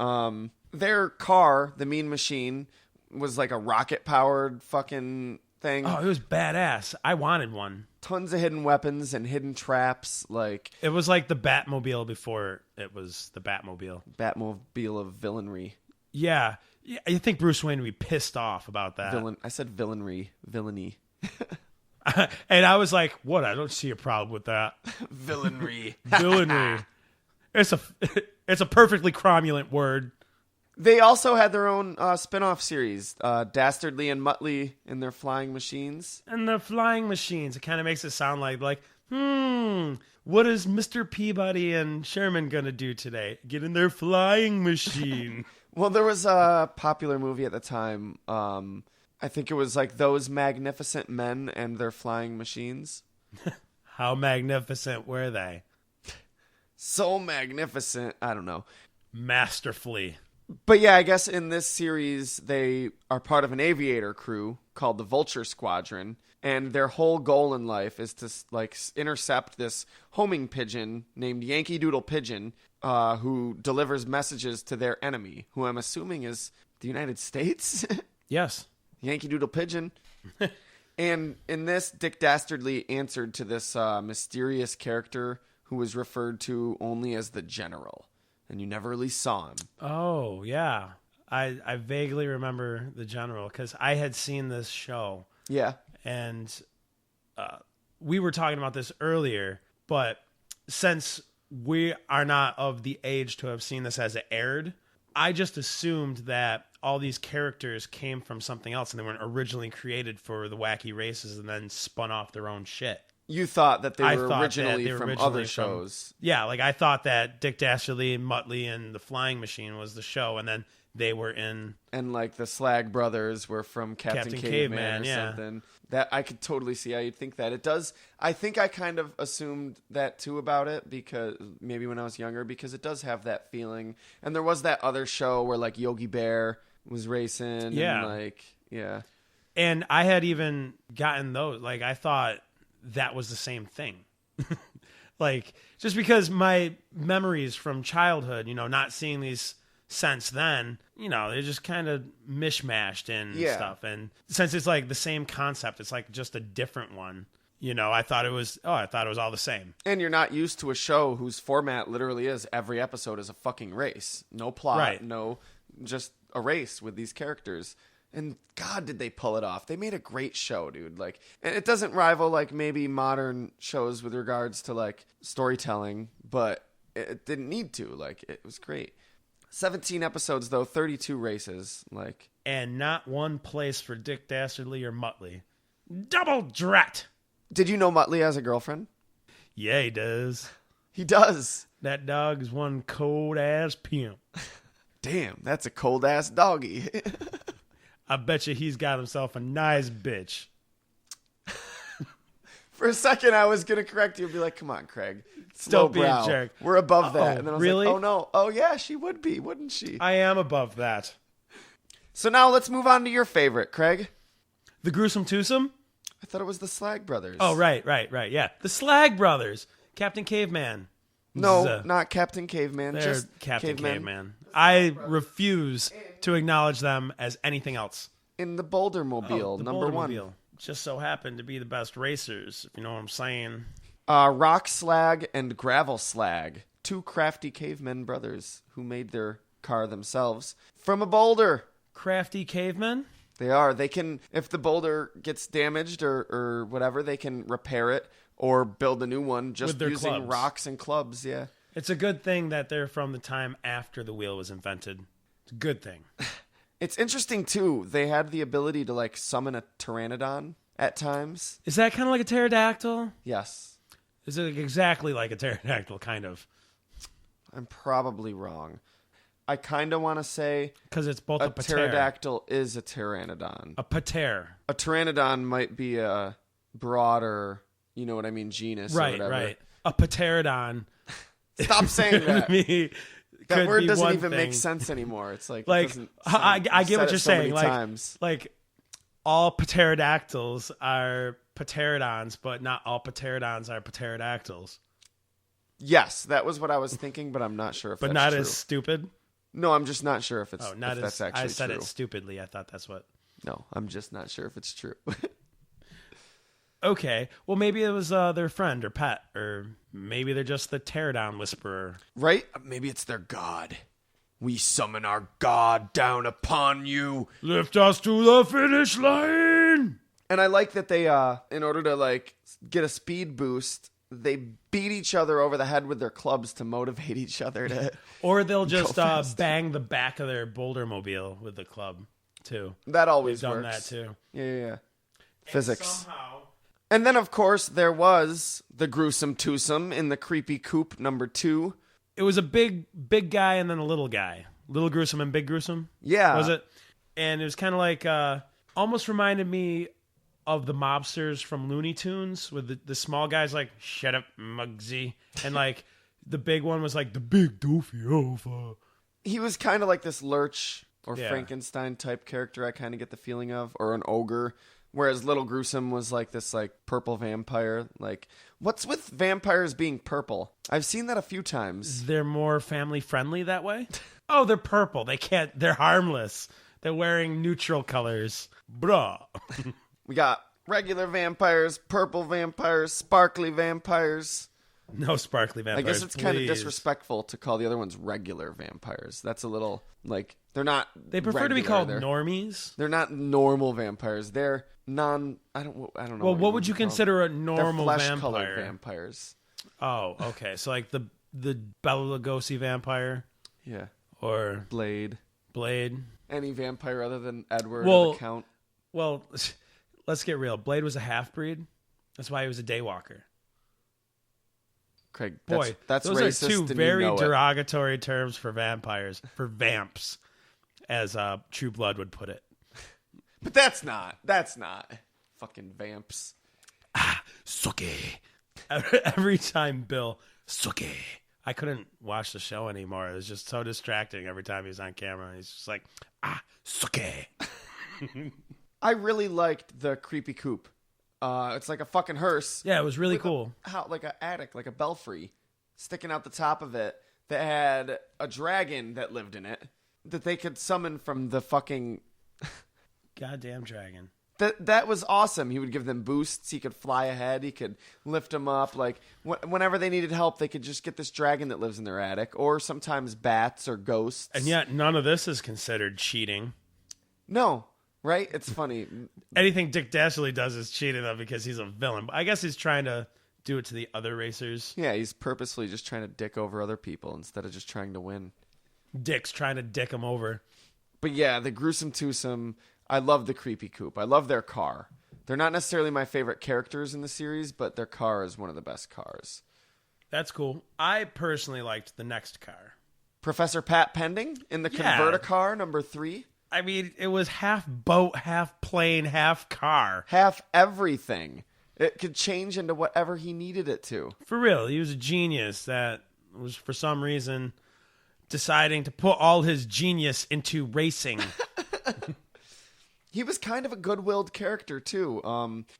Their car, the Mean Machine, was like a rocket-powered fucking thing. Oh, it was badass. I wanted one. Tons of hidden weapons and hidden traps. Like It was like the Batmobile before it was the Batmobile. Batmobile of villainy. Yeah. I think Bruce Wayne would be pissed off about that. I said villainy. And I was like, what? I don't see a problem with that. Villainy. Villainy. It's a perfectly cromulent word. They also had their own spin-off series, Dastardly and Muttley in their flying machines. And the flying machines, it kind of makes it sound like, what is Mr. Peabody and Sherman going to do today? Get in their flying machine. Well, there was a popular movie at the time. I think it was like Those Magnificent Men and Their Flying Machines. How magnificent were they? So magnificent. I don't know. Masterfully. But yeah, I guess in this series, they are part of an aviator crew called the Vulture Squadron. And their whole goal in life is to like intercept this homing pigeon named Yankee Doodle Pigeon, who delivers messages to their enemy, who I'm assuming is the United States. Yes. Yankee Doodle Pigeon. And in this, Dick Dastardly answered to this mysterious character who was referred to only as the General. And you never really saw him. Oh, yeah. I vaguely remember the General because I had seen this show. Yeah. And we were talking about this earlier, but since we are not of the age to have seen this as it aired, I just assumed that all these characters came from something else and they weren't originally created for the Wacky Races and then spun off their own shit. You thought that they were thought originally that they were from originally other shows. Yeah, like I thought that Dick Dastardly, Muttley, and the Flying Machine was the show, and then they were in... And like the Slag Brothers were from Captain Caveman or something. That I could totally see how you'd think that. It does. I think I kind of assumed that too about it because maybe when I was younger, because it does have that feeling. And there was that other show where like Yogi Bear was racing. Yeah. And like, yeah. And I had even gotten those. Like I thought that was the same thing. Like just because my memories from childhood, not seeing these since then, they're just kind of mishmashed and stuff. And since it's like the same concept, it's like just a different one. I thought it was all the same. And you're not used to a show whose format literally is every episode is a fucking race. No plot, Right. No, just a race with these characters. And God, did they pull it off. They made a great show, dude. Like, and it doesn't rival like maybe modern shows with regards to like storytelling, but it didn't need to. Like, it was great. 17 episodes though, 32 races, like, and not one place for Dick Dastardly or Muttley. Double drat. Did you know Muttley has a girlfriend? Yeah, he does. He does. That dog is one cold ass pimp. Damn, that's a cold ass doggy. I bet you he's got himself a nice bitch. For a second, I was going to correct you and be like, come on, Craig. Don't be a jerk. We're above that. And then I was really? like, oh, no. Oh, yeah, she would be, wouldn't she? I am above that. So now let's move on to your favorite, Craig. The Gruesome Twosome? I thought it was the Slag Brothers. Oh, right. Yeah. The Slag Brothers. Captain Caveman. No, not Captain Caveman. They're Just Captain Caveman. I refuse to acknowledge them as anything else. In the Boulder Mobile, the number Boulder one. Mobile. Just so happened to be the best racers, if you know what I'm saying. Rock Slag and Gravel Slag, two crafty cavemen brothers who made their car themselves from a boulder. Crafty cavemen? They are. They can, if the boulder gets damaged or whatever, they can repair it or build a new one just using clubs. rocks and clubs. Yeah. It's a good thing that they're from the time after the wheel was invented. It's a good thing. It's interesting, too. They had the ability to, like, summon a pteranodon at times. Is that kind of like a pterodactyl? Yes. Is it exactly like a pterodactyl, kind of? I'm probably wrong. I kind of want to say... Because it's both a pater. Pterodactyl is a pteranodon. A pater. A pteranodon might be a broader, you know what I mean, genus or whatever. Right. A pterodon. Stop saying that. That word doesn't even thing. make sense anymore. It's like I get what you're saying. Times. Like all pterodactyls are pterodons, but not all pterodons are pterodactyls. Yes, that was what I was thinking, but I'm not sure if but that's not true. as stupid. No, I'm just not sure if it's not if as that's actually I said true. it stupidly. I thought that's what. No, I'm just not sure if it's true. Okay, well maybe it was their friend or pet, or maybe they're just the pterodon whisperer. Right? Maybe it's their god. We summon our god down upon you. Lift us to the finish line. And I like that they, in order to like get a speed boost, they beat each other over the head with their clubs to motivate each other to. Or they'll just bang the back of their boulder mobile with the club too. That always They've done works. that too. Yeah. Physics. Somehow. And then, of course, there was the gruesome twosome in the creepy coop number 2. It was a big guy and then a little guy. Little gruesome and big gruesome? Yeah. Was it? And it was kind of like, almost reminded me of the mobsters from Looney Tunes with the small guys like, shut up, Muggsy. And like, the big one was like, the big doofy alpha. He was kind of like this Lurch or Yeah. Frankenstein type character, I kind of get the feeling of, or an ogre. Whereas Little Gruesome was like this like purple vampire. Like, what's with vampires being purple? I've seen that a few times. They're more family friendly that way? Oh, they're purple. They're harmless. They're wearing neutral colors. Bruh. We got regular vampires, purple vampires, sparkly vampires. No sparkly vampires. I guess it's kind of please. disrespectful to call the other ones regular vampires. That's a little like they're not. They prefer to be called normies. They're not normal vampires. They're non. I don't know. Well, what would you consider a They're normal flesh-colored vampire? vampires. Oh, okay. So like the Bela Lugosi vampire Yeah. or Blade. Any vampire other than Edward or the Count. Well, let's get real. Blade was a half-breed. That's why he was a daywalker. Craig, Boy, that's those racist. are two and very you know it. derogatory terms for vampires, for vamps, as True Blood would put it. But that's not. Fucking vamps. Suke. Every time Bill, Suke. I couldn't watch the show anymore. It was just so distracting every time he was on camera. He's just like, Suke. I really liked the creepy coop. It's like a fucking hearse. Yeah, it was really cool. Like an attic, like a belfry, sticking out the top of it that had a dragon that lived in it that they could summon from the fucking Goddamn dragon. That was awesome. He would give them boosts. He could fly ahead. He could lift them up. Like whenever they needed help, they could just get this dragon that lives in their attic, or sometimes bats or ghosts. And yet, none of this is considered cheating. No, right? It's funny. Anything Dick Dastardly does is cheating, though, because he's a villain. I guess he's trying to do it to the other racers. Yeah, he's purposefully just trying to dick over other people instead of just trying to win. Dick's trying to dick him over. But yeah, the gruesome twosome. I love the creepy coop. I love their car. They're not necessarily my favorite characters in the series, but their car is one of the best cars. That's cool. I personally liked the next car. Professor Pat Pending in the Converticar number 3. I mean, it was half boat, half plane, half car. Half everything. It could change into whatever he needed it to. For real, he was a genius that was, for some reason, deciding to put all his genius into racing. He was kind of a good-willed character, too.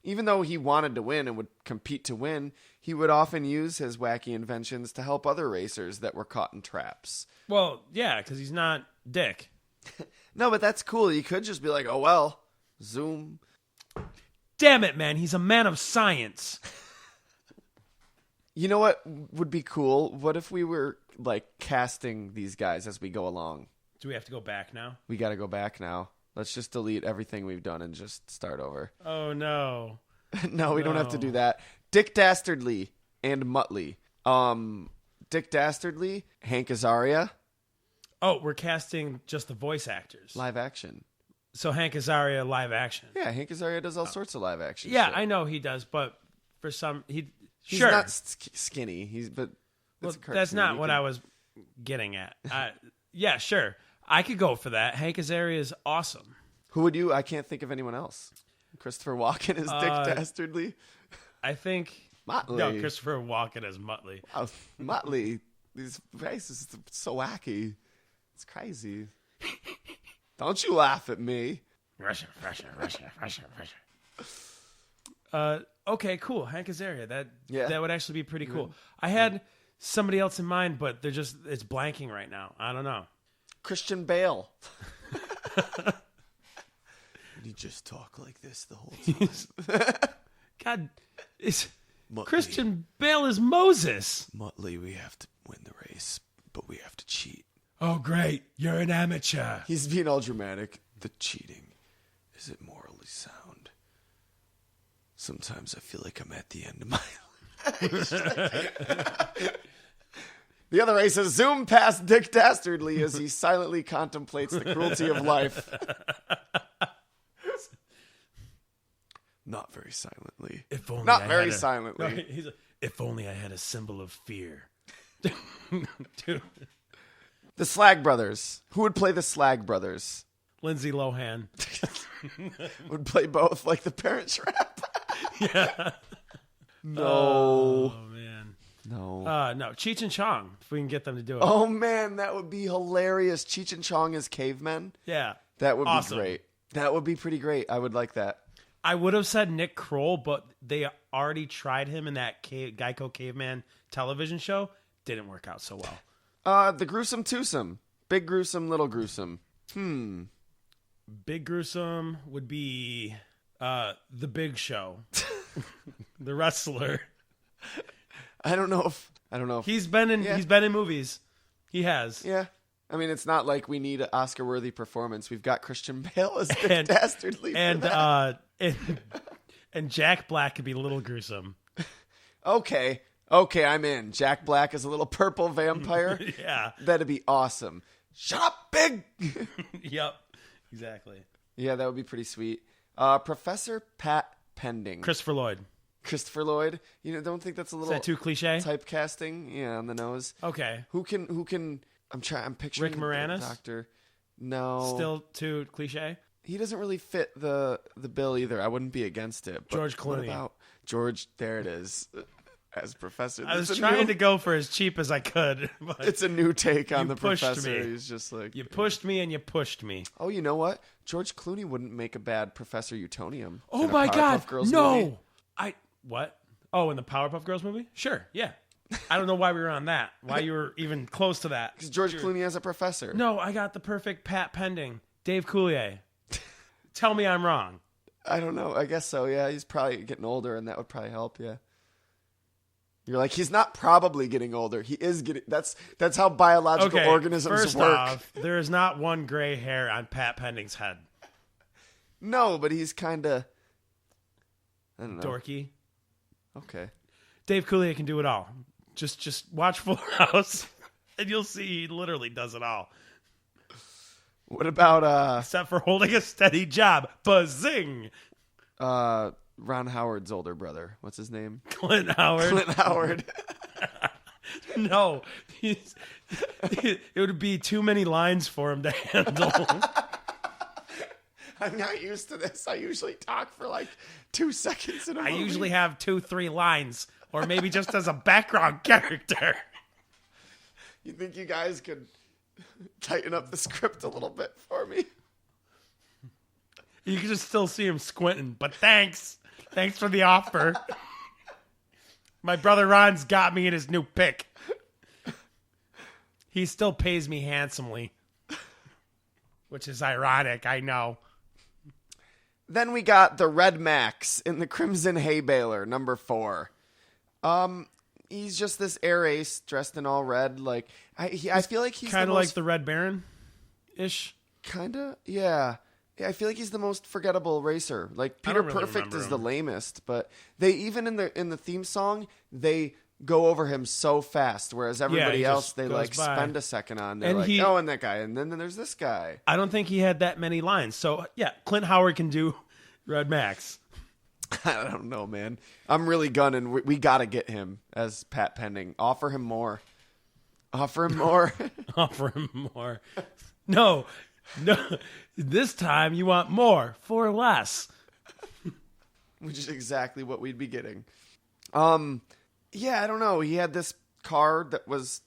Even though he wanted to win and would compete to win, he would often use his wacky inventions to help other racers that were caught in traps. Well, yeah, because he's not Dick. No, but that's cool. You could just be like, oh, well, zoom. Damn it, man. He's a man of science. You know what would be cool? What if we were like casting these guys as we go along? Do we have to go back now? We got to go back now. Let's just delete everything we've done and just start over. Oh, no. No, we don't have to do that. Dick Dastardly and Muttley. Dick Dastardly, Hank Azaria. Oh, we're casting just the voice actors. Live action. So Hank Azaria live action. Yeah, Hank Azaria does all sorts of live action Yeah, shit. I know he does, but for some... He's sure. not skinny. That's not what I was getting at. Yeah, sure. I could go for that. Hank Azaria is awesome. Who would you? I can't think of anyone else. Christopher Walken is Dick Dastardly. I think... Motley. No, Christopher Walken as Muttley. Oh, Motley. These faces are so wacky. It's crazy. Don't you laugh at me. Russia. Okay, cool. Hank Azaria. That would actually be pretty cool. I had somebody else in mind, but it's blanking right now. I don't know. Christian Bale. Did he just talk like this the whole time? God, Muttley. Christian Bale is Moses. Muttley, we have to win the race, but we have to cheat. Oh, great. You're an amateur. He's being all dramatic. The cheating, is it morally sound? Sometimes I feel like I'm at the end of my life. The other races zoom past Dick Dastardly as he silently contemplates the cruelty of life. Not very silently. If only Not I very had silently. No, he's if only I had a symbol of fear. Dude. The Slag Brothers. Who would play the Slag Brothers? Lindsay Lohan. Would play both, like the Parent Trap. Yeah. No. Oh, man. No. No. Cheech and Chong, if we can get them to do it. Oh, man, that would be hilarious. Cheech and Chong as cavemen. Yeah. That would Awesome. be great. That would be pretty great. I would like that. I would have said Nick Kroll, but they already tried him in that Geico Caveman television show. Didn't work out so well. The Gruesome Twosome. Big Gruesome, Little Gruesome. Big Gruesome would be The Big Show. The wrestler. I don't know if He's been in movies. He has. Yeah. I mean, it's not like we need an Oscar-worthy performance. We've got Christian Bale as Dick Dastardly for that. And Jack Black could be Little Gruesome. Okay, I'm in. Jack Black is a little purple vampire. Yeah. That'd be awesome. Shut up, Big! Yep. Exactly. Yeah, that would be pretty sweet. Professor Pat Pending. Christopher Lloyd. You don't think that's a little Is that too cliche? typecasting? Yeah, on the nose. Okay. Who can I'm picturing Rick Moranis? the Doctor. No. Still too cliche? He doesn't really fit the bill either. I wouldn't be against it. But George what Clooney. about George? There it is. As Professor. I was trying to go for as cheap as I could. But It's a new take on You the pushed Professor. me. He's just like... you pushed me and you pushed me. Oh, you know what? George Clooney wouldn't make a bad Professor Utonium. Oh in a my Powerpuff God. Girls No. movie. What? Oh, in the Powerpuff Girls movie? Sure. Yeah. I don't know why we were on that. Why you were even close to that. Because George Clooney as a professor. No, I got the perfect Pat Pending. Dave Coulier. Tell me I'm wrong. I don't know. I guess so, yeah. He's probably getting older, and that would probably help, yeah. You're like, he's not probably getting older. He is getting... That's how biological organisms first work. off, there is not one gray hair on Pat Pending's head. No, but he's kind of... I don't know. Dorky. Okay. Dave Coulier can do it all. Just watch Full House, and you'll see he literally does it all. What about... Except for holding a steady job. Bazing! Ron Howard's older brother. What's his name? Clint Howard. Clint Howard. No. It would be too many lines for him to handle. I'm not used to this. I usually talk for like 2 seconds in a I movie. usually have 2-3 lines, or maybe just as a background character. You think you guys could tighten up the script a little bit for me? You can just still see him squinting, but thanks. Thanks for the offer. My brother Ron's got me in his new pick. He still pays me handsomely. Which is ironic, I know. Then we got the Red Max in the Crimson Hay Baler, number 4. he's just this air ace dressed in all red. Like I feel like he's kind of like the Red Baron-ish. Kinda, yeah. I feel like he's the most forgettable racer. Like Peter really Perfect is remember the him. lamest, but they even in the theme song they go over him so fast, whereas everybody he else just they goes like by. spend a second on. They're And like, he- oh, and that guy, and then there's this guy. I don't think he had that many lines. So yeah, Clint Howard can do Red Max. I don't know, man. I'm really gunning. We got to get him as Pat Pending. Offer him more. Offer him more. Offer him more. No. This time you want more for less. Which is exactly what we'd be getting. Yeah, I don't know. He had this car that was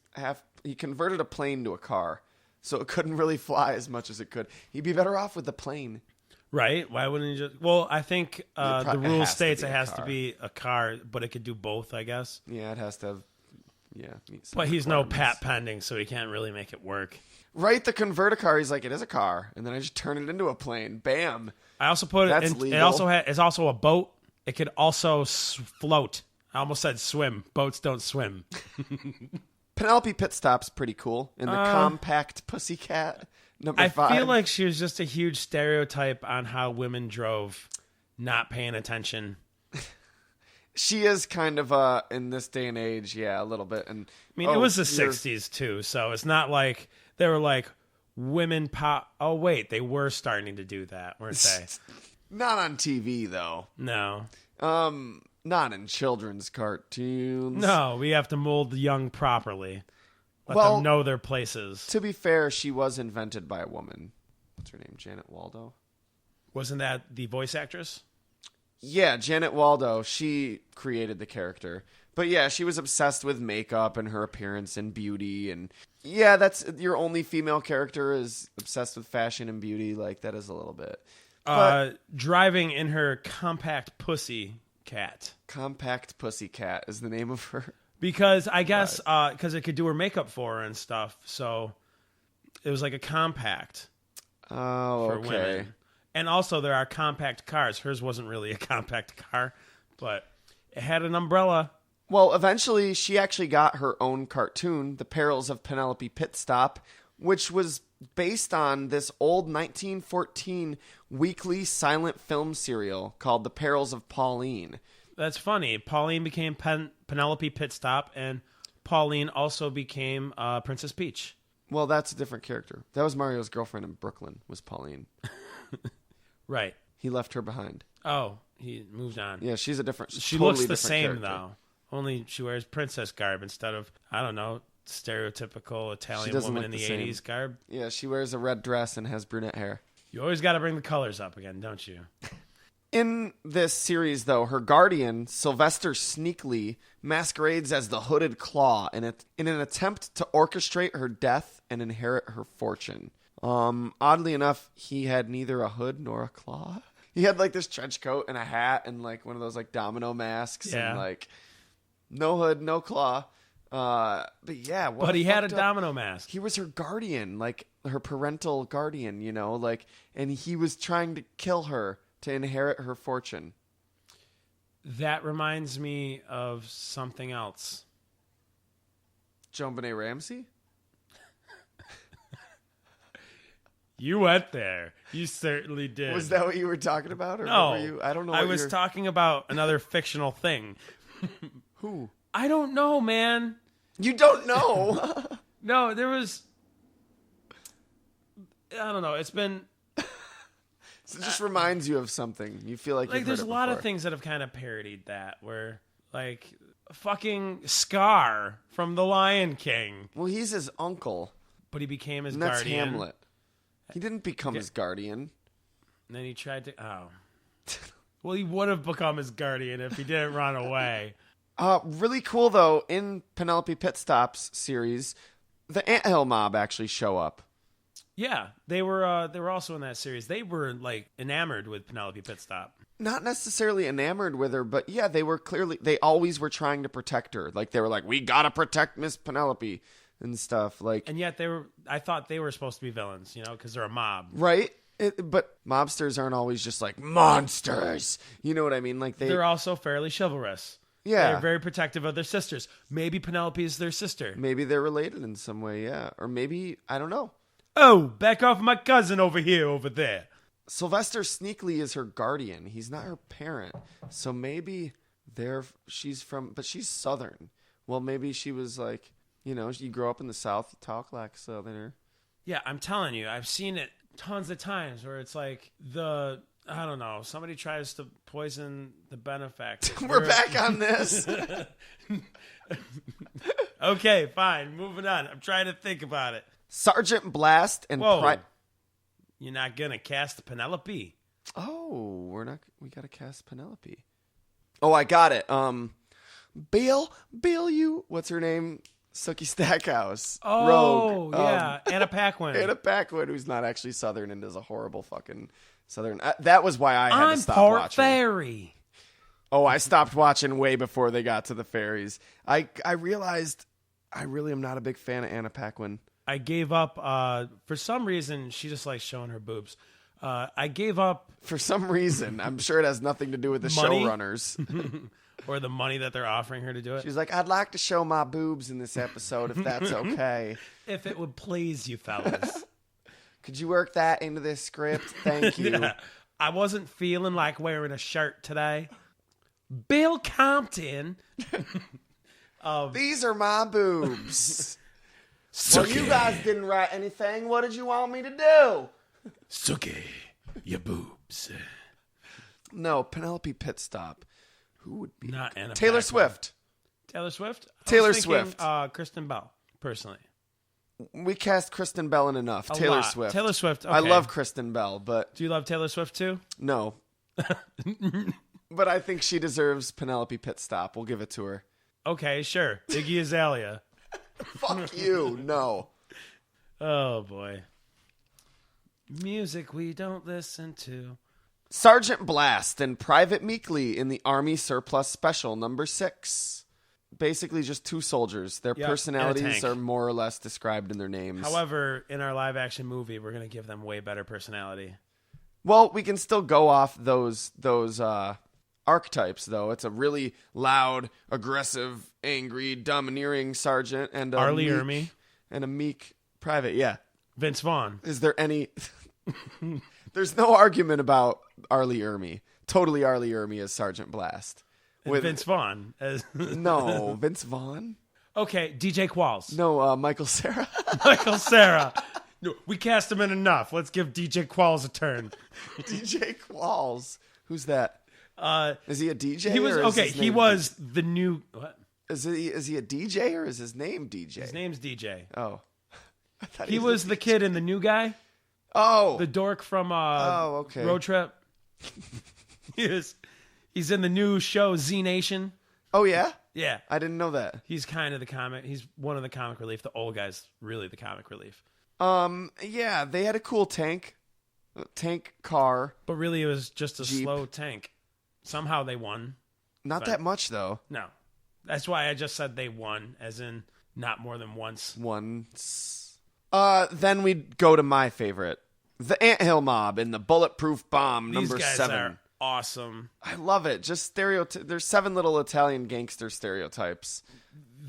he converted a plane to a car, so it couldn't really fly as much as it could. He'd be better off with the plane. Right? Why wouldn't he just... Well, I think the it rule has to states be it a has car. to be a car, but it could do both, I guess. Yeah, it has to have, meet some But he's no requirements. Pat Pending, so he can't really make it work. Right, the convert a car, he's like, it is a car. And then I just turn it into a plane. Bam. I also put That's it in... legal. It also it's also a boat. It could also float. I almost said swim. Boats don't swim. Penelope Pitstop's pretty cool. In the compact pussycat, number I 5. feel like she was just a huge stereotype on how women drove, not paying attention. She is kind of, in this day and age, yeah, a little bit. And I mean, it was the 60s, too, so it's not like they were like, women pop... Oh, wait, they were starting to do that, weren't they? Not on TV, though. No. Not in children's cartoons. No, we have to mold the young properly. Let Well, them know their places. To be fair, she was invented by a woman. What's her name? Janet Waldo? Wasn't that the voice actress? Yeah, Janet Waldo. She created the character. But yeah, she was obsessed with makeup and her appearance and beauty. And yeah, that's your only female character is obsessed with fashion and beauty. Like, that is a little bit. Driving in her compact pussy cat. Compact Pussycat is the name of her. Because I guess because it could do her makeup for her and stuff, so it was like a compact Oh, for okay. women. And also there are compact cars. Hers wasn't really a compact car, but it had an umbrella. Well, eventually she actually got her own cartoon, The Perils of Penelope Pitstop, which was based on this old 1914 weekly silent film serial called The Perils of Pauline. That's funny. Pauline became Penelope Pitstop, and Pauline also became Princess Peach. Well, that's a different character. That was Mario's girlfriend in Brooklyn, was Pauline. Right. He left her behind. Oh, he moved on. Yeah, she's a different. She totally looks the different same, character. though. Only she wears princess garb instead of, I don't know, stereotypical Italian doesn't woman look in the the same. 80s garb. Yeah, she wears a red dress and has brunette hair. You always got to bring the colors up again, don't you? In this series, though, her guardian, Sylvester Sneakley, masquerades as the Hooded Claw in an attempt to orchestrate her death and inherit her fortune. Oddly enough, he had neither a hood nor a claw. He had like this trench coat and a hat and like one of those like domino masks Yeah. and like no hood, no claw. But yeah, what But he had a fucked up- domino mask. He was her guardian, like her parental guardian, you know, like, and he was trying to kill her to inherit her fortune. That reminds me of something else. Joan Benet Ramsey? You went there. You certainly did. Was that what you were talking about? Or No. what were you? I don't know. I what was you're... talking about another fictional thing. Who? I don't know, man. You don't know. No, there was... I don't know. It's been... So it just reminds you of something. You feel like Like, you've there's heard a it lot of before. things that have kind of parodied that, where, like, fucking Scar from The Lion King. Well, he's his uncle, But he became his and that's guardian. Hamlet. He didn't become his guardian. And then he tried to... Oh. Well, he would have become his guardian if he didn't run away. Really cool though. In Penelope Pitstop's series, the Anthill Mob actually show up. Yeah, they were also in that series. They were, like, enamored with Penelope Pitstop. Not necessarily enamored with her, but yeah, they always were trying to protect her. Like they were like, we gotta protect Miss Penelope and stuff. Like, And yet I thought they were supposed to be villains, you know, because they're a mob. right? But mobsters aren't always just like monsters. You know what I mean? Like They're also fairly chivalrous. Yeah. They're very protective of their sisters. Maybe Penelope is their sister. Maybe they're related in some way, yeah. Or maybe, I don't know. Oh, back off my cousin over there. Sylvester Sneakley is her guardian. He's not her parent. So maybe she's Southern. Well, maybe she was like, you grow up in the South, you talk like a Southerner. Yeah, I'm telling you, I've seen it tons of times where it's like I don't know, somebody tries to poison the benefactor. We're back on this. Okay, fine, moving on. I'm trying to think about it. Sergeant Blast and You're not going to cast Penelope? Oh, we got to cast Penelope. Oh, I got it. Bill, what's her name? Sookie Stackhouse. Oh, Rogue. yeah. Anna Paquin. Anna Paquin, who's not actually Southern and is a horrible fucking Southern. That was why I had to stop Port watching. Fairy. Oh, I stopped watching way before they got to the fairies. I realized I really am not a big fan of Anna Paquin. I gave up. For some reason, she just likes showing her boobs. I gave up. For some reason. I'm sure it has nothing to do with the Money? showrunners. Or the money that they're offering her to do it. She's like, I'd like to show my boobs in this episode if that's okay. If it would please you fellas. Could you work that into this script? Thank you. Yeah. I wasn't feeling like wearing a shirt today. Bill Compton. These are my boobs. Well, you guys didn't write anything. What did you want me to do? Sookie, your boobs. No, Penelope Pitstop. Who would be? Not Anna Taylor Paquin. Swift. Taylor Swift? Taylor I was thinking, Swift. Kristen Bell, personally. We cast Kristen Bell in enough. A Taylor lot. Swift. Taylor Swift, okay. I love Kristen Bell, but Do you love Taylor Swift too? no. But I think she deserves Penelope Pitstop. We'll give it to her. Okay, sure. Iggy Azalea. Fuck you. No. Oh, boy. Music we don't listen to. Sergeant Blast and Private Meekly in the Army Surplus Special number 6. Basically just two soldiers. Their Yep, personalities and a tank. are more or less described in their names. However, in our live action movie, we're going to give them way better personality. Well, we can still go off those archetypes, though. It's a really loud, aggressive, angry, domineering sergeant and R. Lee Ermey. And a meek private. Yeah. Vince Vaughn. Is there any... There's no argument about R. Lee Ermey. Totally R. Lee Ermey as Sergeant Blast. And Vince Vaughn. As No, Vince Vaughn? Okay, DJ Qualls. No, Michael Cera. Michael Cera. No, we cast him in enough. Let's give DJ Qualls a turn. DJ Qualls. Who's that? Is he a DJ? He was or is okay. his He name was the new. What? Is he a DJ or is his name DJ? His name's DJ. Oh, I thought He was the kid in the new guy, Oh, the dork from okay. Road Trip. He's in the new show Z Nation. Oh yeah, Yeah, I didn't know that. he's kind of the comic. He's one of the comic relief. The old guy's really the comic relief. Yeah, they had a cool tank car. But really, it was just a Jeep. slow tank. Somehow they won. Not that much though. No, that's why I just said they won, as in not more than once. Once. Then we go to my favorite, the Anthill Mob and the Bulletproof Bomb These number guys 7. are awesome. I love it. Just there's 7 little Italian gangster stereotypes.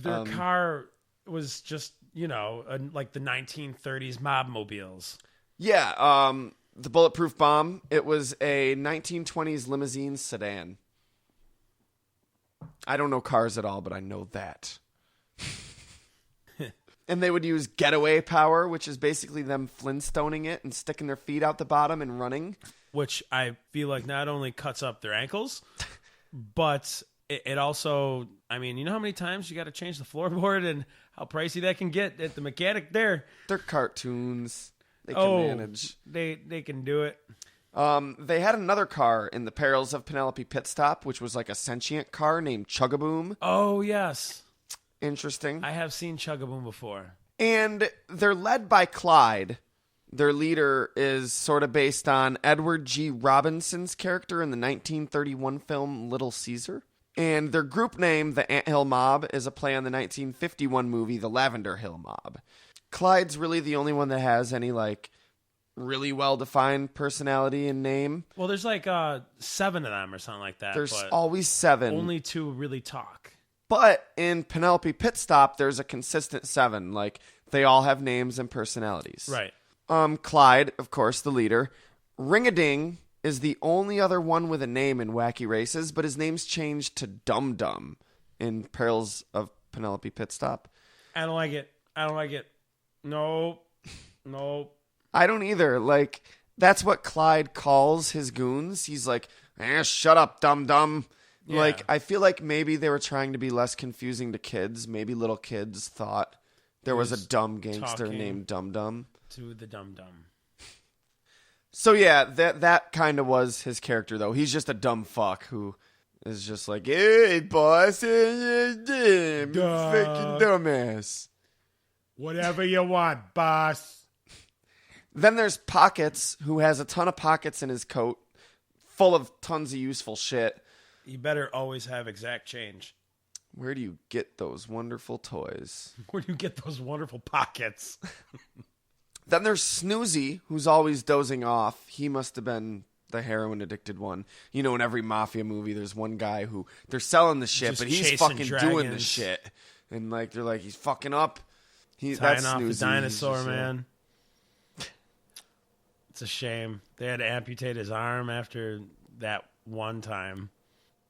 Their car was just, like the 1930s mob mobiles. Yeah, the Bulletproof Bomb, it was a 1920s limousine sedan. I don't know cars at all, but I know that. And they would use getaway power, which is basically them Flintstoning it and sticking their feet out the bottom and running. Which I feel like not only cuts up their ankles, but it also, I mean, you know how many times you got to change the floorboard and how pricey that can get at the mechanic there? They're cartoons. They can manage. They can do it. They had another car in the Perils of Penelope Pitstop, which was like a sentient car named Chugaboom. Oh, yes. Interesting. I have seen Chugaboom before. And they're led by Clyde. Their leader is sort of based on Edward G. Robinson's character in the 1931 film Little Caesar. And their group name, the Anthill Mob, is a play on the 1951 movie The Lavender Hill Mob. Clyde's really the only one that has any, really well-defined personality and name. Well, there's like 7 of them or something like that. There's but always 7. only 2 really talk. But in Penelope Pitstop, there's a consistent 7. Like, they all have names and personalities. Right. Clyde, of course, the leader. Ring-a-Ding is the only other one with a name in Wacky Races, but his name's changed to Dum Dum in Perils of Penelope Pitstop. I don't like it. Nope. I don't either. Like, that's what Clyde calls his goons. He's like, shut up, Dum Dum. Yeah. Like, I feel like maybe they were trying to be less confusing to kids. Maybe little kids thought there was a dumb gangster named Dum Dum. To the Dum Dum. So yeah, that kind of was his character, though. He's just a dumb fuck who is just like, hey, boss, you fucking dumbass. Whatever you want, boss. Then there's Pockets, who has a ton of pockets in his coat, full of tons of useful shit. You better always have exact change. Where do you get those wonderful toys? Where do you get those wonderful pockets? Then there's Snoozy, who's always dozing off. He must have been the heroin-addicted one. You know, in every mafia movie, there's one guy who they're selling the shit, Just but he's chasing fucking doing the dragons. shit. And, like, they're like, he's fucking up. Tying That's off Snoozy. the dinosaur, He's just, man. It's a shame. They had to amputate his arm after that one time.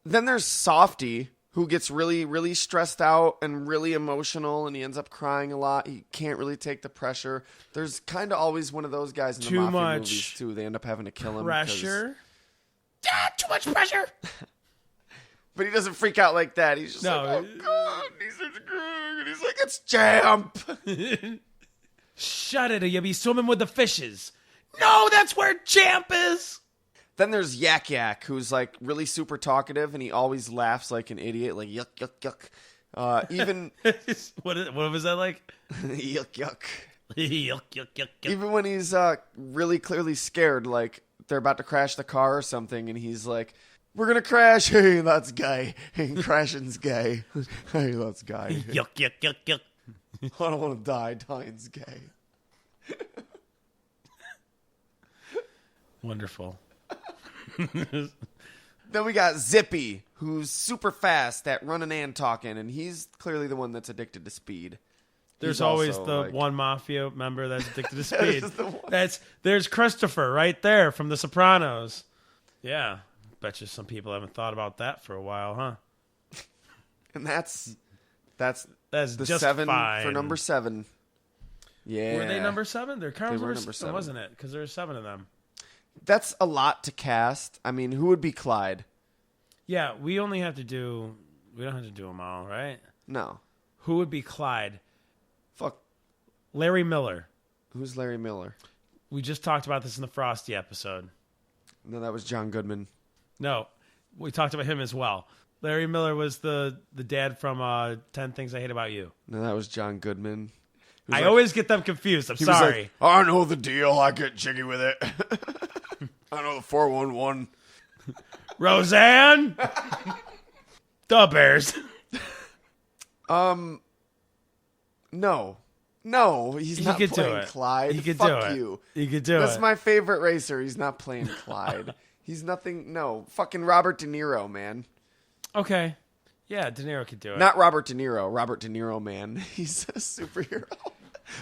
Then there's Softy, who gets really, really stressed out and really emotional, and he ends up crying a lot. He can't really take the pressure. There's kind of always one of those guys in the Too mafia much movies, too. They end up having to kill him. Pressure? Too much pressure! But he doesn't freak out like that. He's just like, oh, God. He's such good. He's like, it's Champ. Shut it, or you'll be swimming with the fishes. No, that's where Champ is! Then there's Yak Yak, who's like really super talkative, and he always laughs like an idiot, like yuck, yuck, yuck. Even what was that like? yuck, yuck. Yuck, yuck, yuck, yuck. Even when he's really clearly scared, like they're about to crash the car or something, and he's like, we're gonna crash. Hey, that's gay. Hey, crashing's gay. Hey, that's gay. Yuck, yuck, yuck, yuck. I don't want to die. Dying's gay. Wonderful. Then we got Zippy, who's super fast at running and talking, and he's clearly the one that's addicted to speed. There's He's always also, the like- one mafia member that's addicted to That speed. is the one. There's Christopher right there from The Sopranos. Yeah, bet you some people haven't thought about that for a while, huh? And that's That's the just 7 fine. for number 7. Yeah. Were they number 7? Their cars They were were number 7. wasn't it? Because there were 7 of them. That's a lot to cast. I mean, who would be Clyde? Yeah, we don't have to do them all, right? No. Who would be Clyde? Fuck. Larry Miller. Who's Larry Miller? We just talked about this in the Frosty episode. No, that was John Goodman. No, we talked about him as well. Larry Miller was the dad from 10 Things I Hate About You. No, that was John Goodman. He was I like- always get them confused. I'm he was sorry. like, I know the deal. I get jiggy with it. I know the 411. Roseanne? The Bears. No, he's He not could do playing it. Clyde. He could Fuck do it. you. He could do That's it. my favorite racer. He's not playing Clyde. He's nothing. No, fucking Robert De Niro, man. Okay. Yeah, De Niro could do it. Not Robert De Niro. Robert De Niro, man. He's a superhero.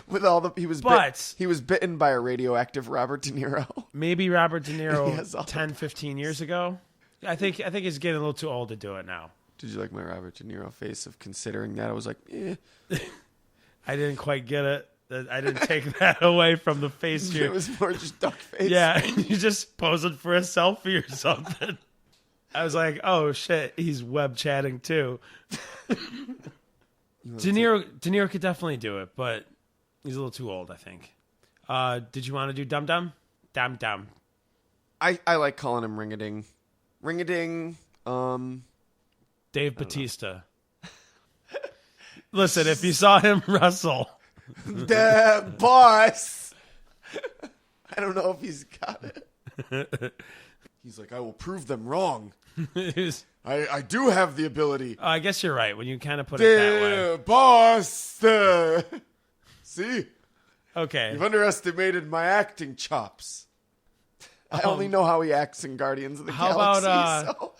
With all the he was bitten by a radioactive Robert De Niro. Maybe Robert De He has all Niro 10, 15 years ago. I think he's getting a little too old to do it now. Did you like my Robert De Niro face of considering that? I was like, eh. I didn't quite get it. I didn't take that away from the face It here. was more just duck face. Yeah, you just posing for a selfie or something. I was like, oh shit, he's web chatting too. De Niro could definitely do it, but he's a little too old, I think. Did you want to do Dum Dum? Dum Dum. I like calling him Ring-a-Ding. Ring-a-Ding. Dave Bautista. Listen, if you saw him wrestle, The boss. I don't know if he's got it. He's like, I will prove them wrong. I do have the ability. I guess you're right when you kind of put it that way. The boss. See? Okay. You've underestimated my acting chops. I only know how he acts in Guardians of the Galaxy. So.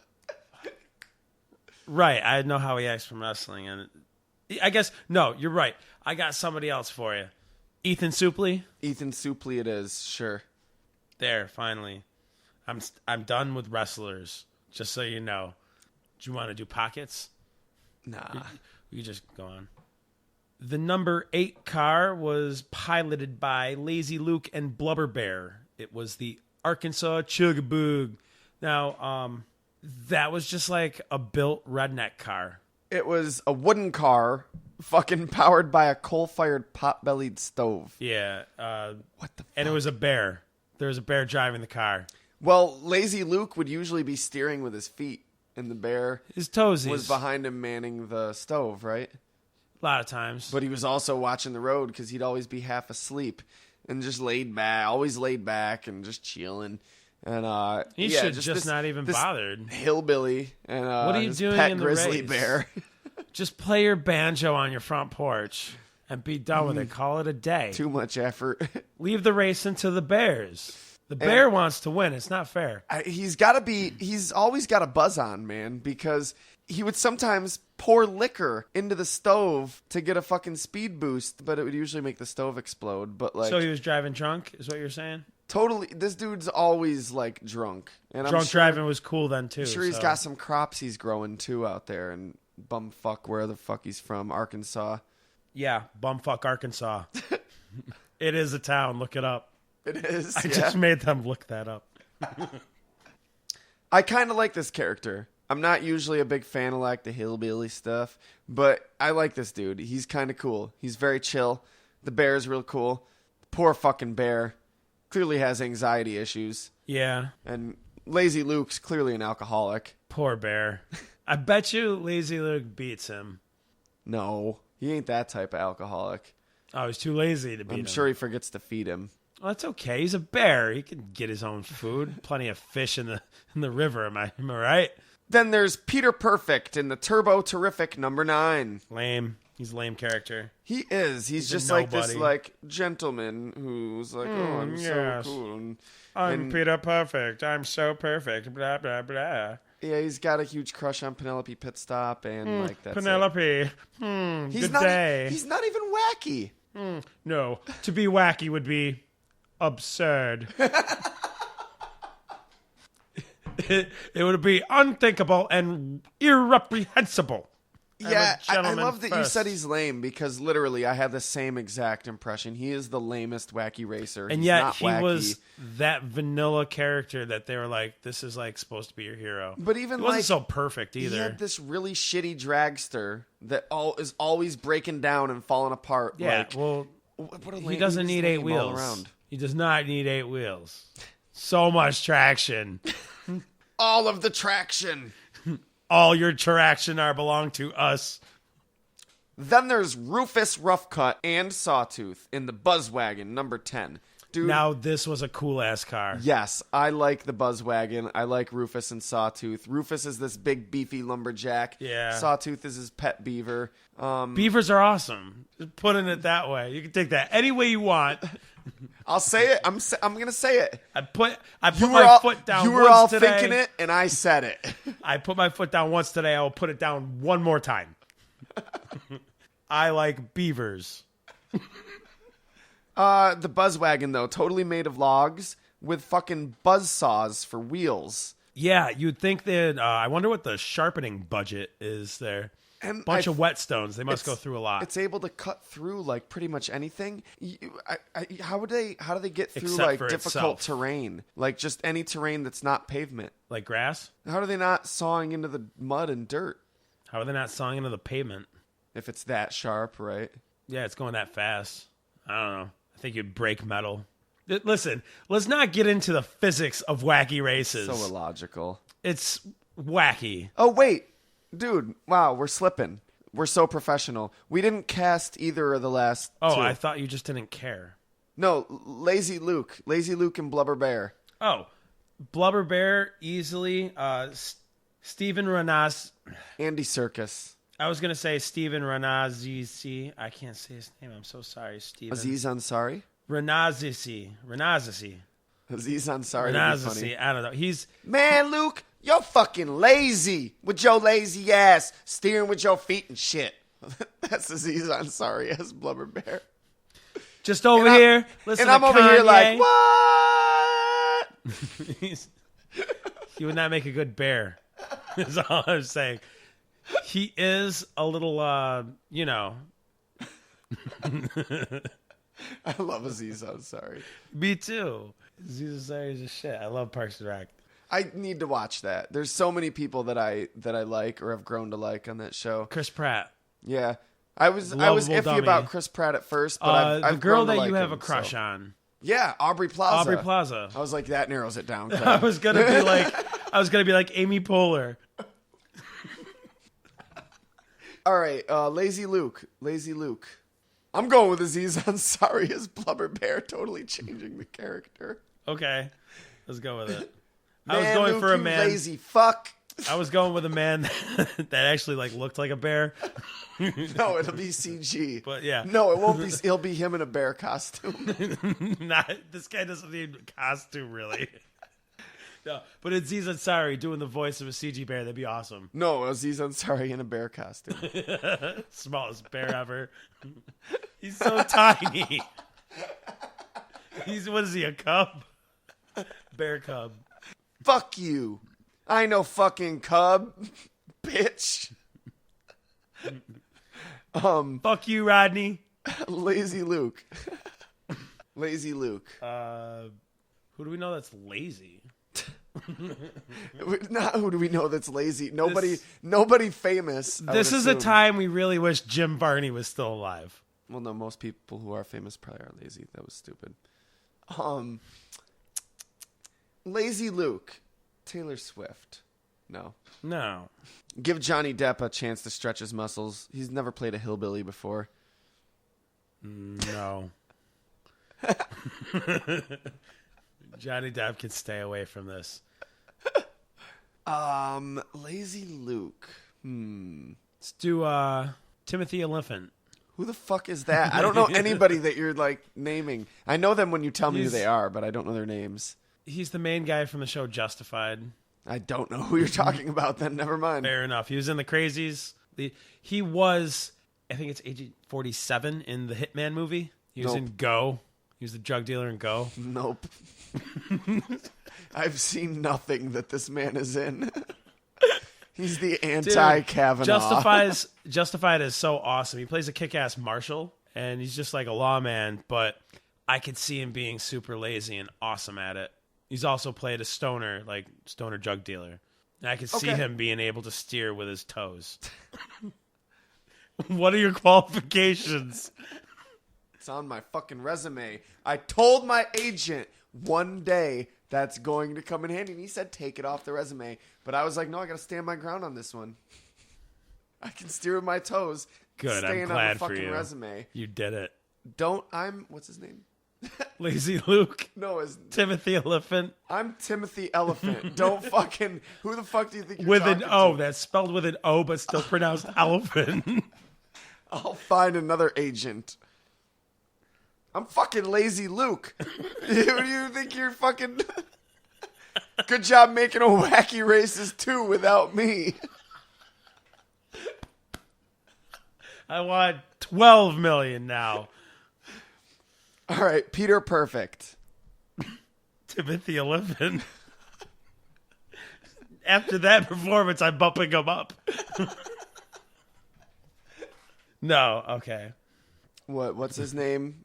Right, I know how he acts from wrestling, and I guess no, you're right. I got somebody else for you. Ethan Suplee. Ethan Suplee, it is, sure. There, finally. I'm done with wrestlers. Just so you know. Do you want to do pockets? Nah. You just go on. The number 8 car was piloted by Lazy Luke and Blubber Bear. It was the Arkansas Chugaboog. Now, that was just like a built redneck car. It was a wooden car fucking powered by a coal-fired pot-bellied stove. Yeah. What the fuck? And it was a bear. There was a bear driving the car. Well, Lazy Luke would usually be steering with his feet, and the bear His toesies. was behind him manning the stove, right? A lot of times. But he was also watching the road because he'd always be half asleep and just always laid back and just chilling. And he should just not even bothered. Hillbilly and what are you his doing pet in the grizzly race? bear. Just play your banjo on your front porch and be done with it. Call it a day. Too much effort. Leave the race into the Bears. The bear wants to win. It's not fair. He's always got a buzz on, man, because he would sometimes pour liquor into the stove to get a fucking speed boost, but it would usually make the stove explode. But like, So he was driving drunk, is what you're saying? totally, this dude's always like drunk. And Drunk I'm sure, driving was cool then too. I'm sure he's got some crops he's growing too out there, and bumfuck where the fuck he's from, Arkansas. Yeah, bumfuck Arkansas. It is a town. Look it up. It is. I just made them look that up. I kind of like this character. I'm not usually a big fan of like the hillbilly stuff, but I like this dude. He's kind of cool. He's very chill. The bear's real cool. Poor fucking bear. Clearly has anxiety issues. Yeah. And Lazy Luke's clearly an alcoholic. Poor bear. I bet you Lazy Luke beats him. No, he ain't that type of alcoholic. Oh, he's too lazy to beat him. I'm sure he forgets to feed him. Well, that's okay. He's a bear. He can get his own food. Plenty of fish in the river. Am I right? Then there's Peter Perfect in the Turbo Terrific number 9. Lame. He's a lame character. He is. He's just like this like gentleman who's like, oh, I'm yes. so cool. I'm Peter Perfect. I'm so perfect. Blah, blah, blah. Yeah, he's got a huge crush on Penelope Pitstop, and like that's Penelope. it. Good day. He's not even wacky. No, to be wacky would be absurd. It would be unthinkable and irreprehensible. Yeah, I love that you first. said he's lame, because literally I had the same exact impression. He is the lamest wacky racer. And He's yet not he wacky. was that vanilla character that they were like, this is like supposed to be your hero. But even he wasn't like, so perfect he either. had this really shitty dragster that is always breaking down and falling apart. Yeah, like, well, what a he doesn't need 8 all wheels. around. He does not need 8 wheels. So much traction. All of the traction. All your traction belong to us. Then there's Rufus Roughcut and Sawtooth in the Buzzwagon number 10. Dude, Now, this was a cool-ass car. yes, I like the Buzzwagon. I like Rufus and Sawtooth. Rufus is this big, beefy lumberjack. Yeah. Sawtooth is his pet beaver. Beavers are awesome. Just putting it that way. You can take that any way you want. I'll say it. I'm going to say it. I put my foot down You were once all today. thinking it, and I said it. I put my foot down once today. I will put it down one more time. I like beavers. The Buzzwagon, though, totally made of logs with fucking buzz saws for wheels. Yeah, you'd think that. I wonder what the sharpening budget is there. And Bunch of whetstones. They must go through a lot. It's able to cut through like pretty much anything. How do they get through Except like for difficult itself. terrain, like just any terrain that's not pavement? Like grass? How are they not sawing into the mud and dirt How are they not sawing into the pavement? if it's that sharp, right? Yeah, it's going that fast. I don't know. I think you'd break metal. Listen, let's not get into the physics of wacky races. So illogical. It's wacky. Oh wait, dude! Wow, we're slipping. We're so professional. We didn't cast either of the last Oh, two. I thought you just didn't care. No, Lazy Luke and Blubber Bear. Oh, Blubber Bear easily. Stephen Renas. Andy Serkis. I was going to say Steven Renazizi. I can't say his name. I'm so sorry, Steven. Aziz Ansari? Renazizi. Aziz Ansari would be funny. I don't know. Man, Luke, you're fucking lazy with your lazy ass steering with your feet and shit. That's Aziz Ansari as Blubber Bear. Just over here, listen and I'm to over Kanye. here like, what? He would not make a good bear. Is all I'm saying. He is a little, I love Aziz Ansari. Me too. Aziz Ansari is a shit. I love Parks and Rec. I need to watch that. There's so many people that I like or have grown to like on that show. Chris Pratt. Yeah. I was iffy dummy. about Chris Pratt at first, but I've the girl grown to that like you have him, a crush so. on. Yeah, Aubrey Plaza. I was like, that narrows it down. Craig. I was gonna be like Amy Poehler. All right, Lazy Luke. I'm going with Aziz Ansari as Blubber Bear, totally changing the character. Okay, let's go with it. Man, I was going Luke, for a you man. lazy fuck. I was going with a man that actually like looked like a bear. No, it'll be CG. But yeah, no, it won't be. It'll be him in a bear costume. This guy doesn't need a costume really. No, but Aziz Ansari doing the voice of a CG bear, that'd be awesome. No, Aziz Ansari in a bear costume. Smallest bear ever. He's so tiny. What is he, a cub? Bear cub. Fuck you. I ain't no fucking cub, bitch. Fuck you, Rodney. Lazy Luke. Lazy Luke. Who do we know that's lazy? Not who do we know that's lazy? Nobody famous. This is a time we really wish Jim Varney was still alive. Well, no, most people who are famous probably are lazy. That was stupid. Lazy Luke. Taylor Swift. No. Give Johnny Depp a chance to stretch his muscles. He's never played a hillbilly before. No. Johnny Depp can stay away from this. Lazy Luke. Let's do Timothy Olyphant. Who the fuck is that? I don't know anybody that you're like naming. I know them when you tell me who they are, but I don't know their names. He's the main guy from the show Justified. I don't know who you're talking about then. Never mind. Fair enough. He was in The Crazies. He was, I think it's Agent 47 in the Hitman movie. He was in Go. He was the drug dealer in Go. Nope. I've seen nothing that this man is in. He's the anti-Kavanaugh. Justified is so awesome. He plays a kick-ass marshal, and he's just like a lawman, but I could see him being super lazy and awesome at it. He's also played a stoner drug dealer. And I could see him being able to steer with his toes. What are your qualifications? It's on my fucking resume. I told my agent one day that's going to come in handy, and he said take it off the resume. But I was like, no, I got to stand my ground on this one. I can steer with my toes. Good, staying I'm glad on the for fucking you. resume. You did it. What's his name? Lazy Luke. No, it's Timothy Elephant. I'm Timothy Elephant. Don't fucking. Who the fuck do you think you're with talking an O? to? That's spelled with an O, but still pronounced elephant. I'll find another agent. I'm fucking Lazy Luke. Who do you think you're fucking? Good job making a Wacky Races 2 without me. I want 12 million now. All right, Peter Perfect. Timothy Elephant. After that performance, I'm bumping him up. No, okay. What's his name?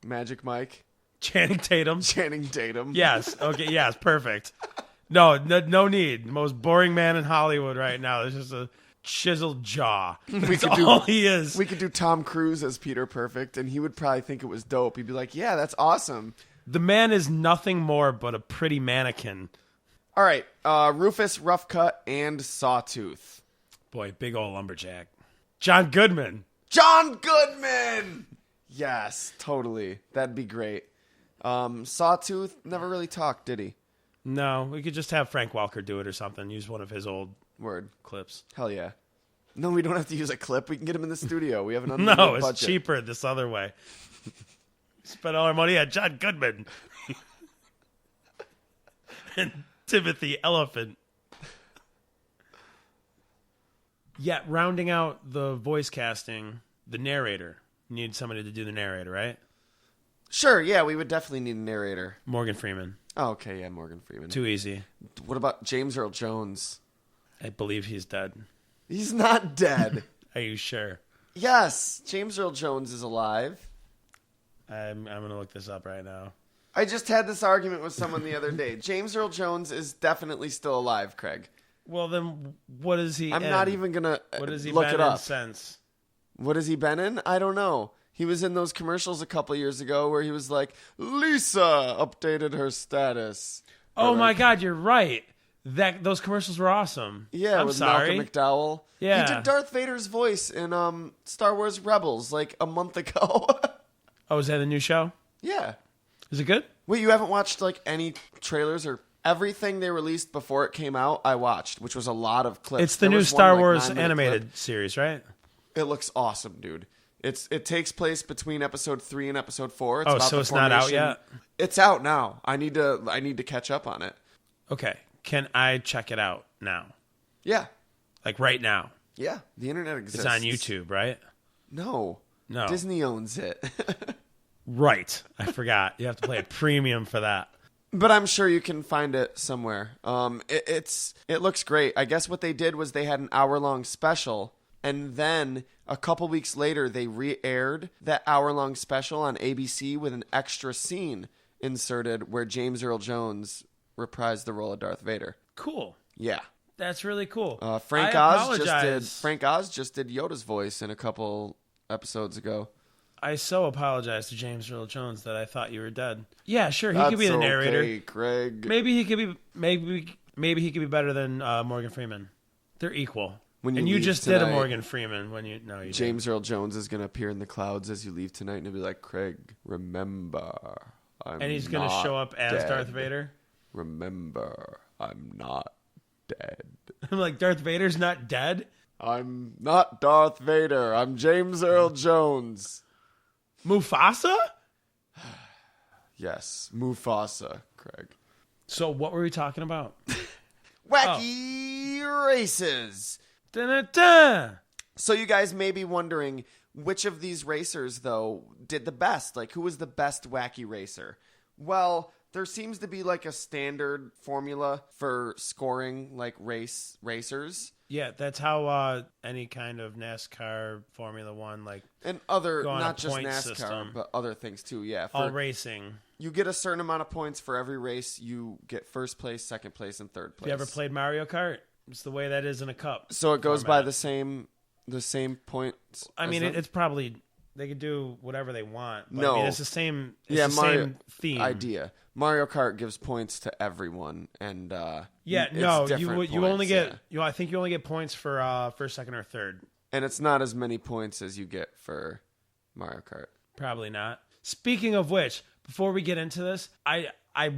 Magic Mike? Channing Tatum. Channing Tatum. Yes, okay, yes, perfect. No need. Most boring man in Hollywood right now. There's just a chiseled jaw. That's all he is. We could do Tom Cruise as Peter Perfect, and he would probably think it was dope. He'd be like, yeah, that's awesome. The man is nothing more but a pretty mannequin. All right, Rufus, Rough Cut, and Sawtooth. Boy, big old lumberjack. John Goodman. John Goodman! Yes, totally. That'd be great. Sawtooth never really talked, did he? No, we could just have Frank Welker do it or something. Use one of his old Word clips. Hell yeah. No, we don't have to use a clip. We can get him in the studio. We have an unlimited No, it's budget. cheaper this other way. Spend all our money on John Goodman. And Timothy Elephant. Yeah, rounding out the voice casting, the narrator. You need somebody to do the narrator, right? Sure, yeah, we would definitely need a narrator. Morgan Freeman. Oh, okay, yeah, Morgan Freeman. Too easy. What about James Earl Jones? I believe he's dead. He's not dead. Are you sure? Yes, James Earl Jones is alive. I'm going to look this up right now. I just had this argument with someone the other day. James Earl Jones is definitely still alive, Craig. Well, then what is he I'm not even going to What has he look been it in up. since? What has he been in? I don't know. He was in those commercials a couple years ago where he was like, Lisa updated her status. Oh, Or my like, God, you're right. Those commercials were awesome. Yeah, I'm with sorry. Malcolm McDowell. Yeah. He did Darth Vader's voice in Star Wars Rebels like a month ago. Oh, is that the new show? Yeah. Is it good? Wait, you haven't watched like any trailers or everything they released before it came out? I watched, which was a lot of clips. It's the There new was one, Star like, Wars 9-minute animated clip. series, right? It looks awesome, dude. It takes place between episode 3 and episode 4. It's Oh, about so the it's not out formation- yet? It's out now. I need to catch up on it. Okay. Can I check it out now? Yeah. Like right now? Yeah. The internet exists. It's on YouTube, right? No. No. Disney owns it. Right. I forgot. You have to play a premium for that. But I'm sure you can find it somewhere. It looks great. I guess what they did was they had an hour-long special, and then a couple weeks later they re-aired that hour-long special on ABC with an extra scene inserted where James Earl Jones reprised the role of Darth Vader. Cool. Yeah. That's really cool. Frank I Oz just did Yoda's voice in a couple episodes ago. I so apologize to James Earl Jones that I thought you were dead. Yeah, sure. He That's could be the narrator. okay, Craig. Maybe he could be. Maybe he could be better than Morgan Freeman. They're equal. When you and you leave just did a tonight, Morgan Freeman when you no you James Earl Jones is going to appear in the clouds as you leave tonight, and he'll be like, Craig, remember, I'm and he's going to not show up as dead. Darth Vader. Remember, I'm not dead. I'm like, Darth Vader's not dead? I'm not Darth Vader. I'm James Earl Jones. Mufasa? Yes, Mufasa, Craig. So what were we talking about? Wacky Races. Dun-dun-dun. So you guys may be wondering which of these racers, though, did the best? Like, who was the best wacky racer? Well, there seems to be like a standard formula for scoring like racers. Yeah, that's how any kind of NASCAR, Formula One, like And other, go on not a just point NASCAR, system. but other things too. Yeah, all racing. you get a certain amount of points for every race. You get first place, second place, and third place. Have you ever played Mario Kart? It's the way that is in a cup. So it goes by format. the same points. I as mean, them? it's probably they could do whatever they want. But No. I mean, it's the same. It's Yeah, the Mario same theme. idea. Mario Kart gives points to everyone, and Yeah, it's no, different you only points, get yeah. I think you only get points for first, second, or third. And it's not as many points as you get for Mario Kart. Probably not. Speaking of which, before we get into this, I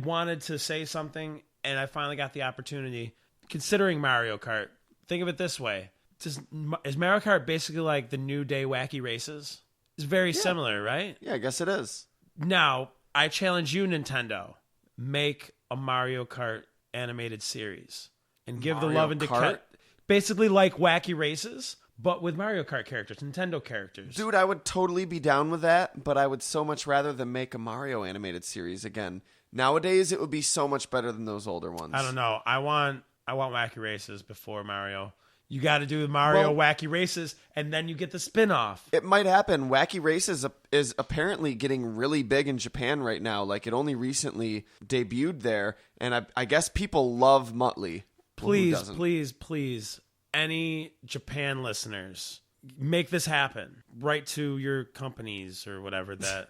wanted to say something, and I finally got the opportunity. Considering Mario Kart, think of it this way: is Mario Kart basically like the new day Wacky Races? It's very similar, right? Yeah, I guess it is. Now, I challenge you, Nintendo, make a Mario Kart animated series and give the Mario love and Kart? basically like Wacky Races, but with Mario Kart characters, Nintendo characters. Dude, I would totally be down with that, but I would so much rather than make a Mario animated series again. Nowadays, it would be so much better than those older ones. I don't know. I want Wacky Races before Mario. You got to do Mario Wacky Races, and then you get the spin-off. It might happen. Wacky Races is apparently getting really big in Japan right now. Like, it only recently debuted there, and I guess people love Muttley. Please, any Japan listeners, make this happen. Write to your companies or whatever that.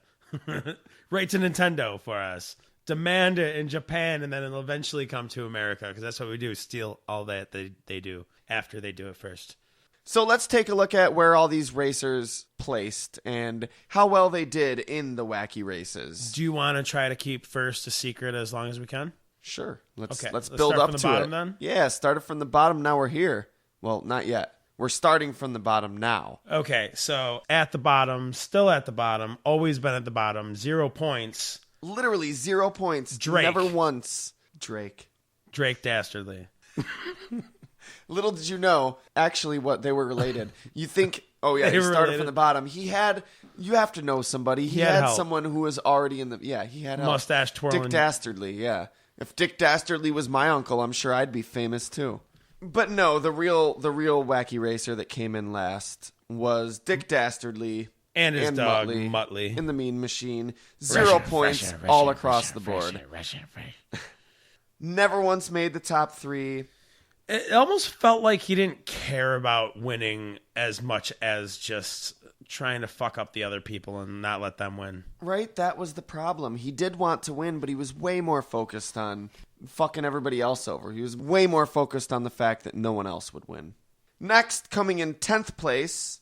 Write to Nintendo for us. Demand it in Japan, and then it'll eventually come to America, because that's what we do, steal all that they do after they do it first. So let's take a look at where all these racers placed and how well they did in the Wacky Races. Do you want to try to keep first a secret as long as we can? Sure. Let's Okay, build let's start up from the to bottom it. then? Yeah, started from the bottom. Now we're here. Well, not yet. We're starting from the bottom now. Okay, so at the bottom, still at the bottom, always been at the bottom, 0 points. Literally 0 points. Drake. Never once. Dick Dastardly. Little did you know, actually, what they were related. You think, oh yeah, They he were started related. from the bottom. You have to know somebody. He had help. someone who was already in the, he had help. Mustache twirling. Dick Dastardly, yeah. If Dick Dastardly was my uncle, I'm sure I'd be famous too. But no, the real wacky racer that came in last was Dick Dastardly And his dog, Muttley. in the Mean Machine. 0 points all across the board. Never once made the top 3. It almost felt like he didn't care about winning as much as just trying to fuck up the other people and not let them win. Right? That was the problem. He did want to win, but he was way more focused on fucking everybody else over. He was way more focused on the fact that no one else would win. Next, coming in 10th place,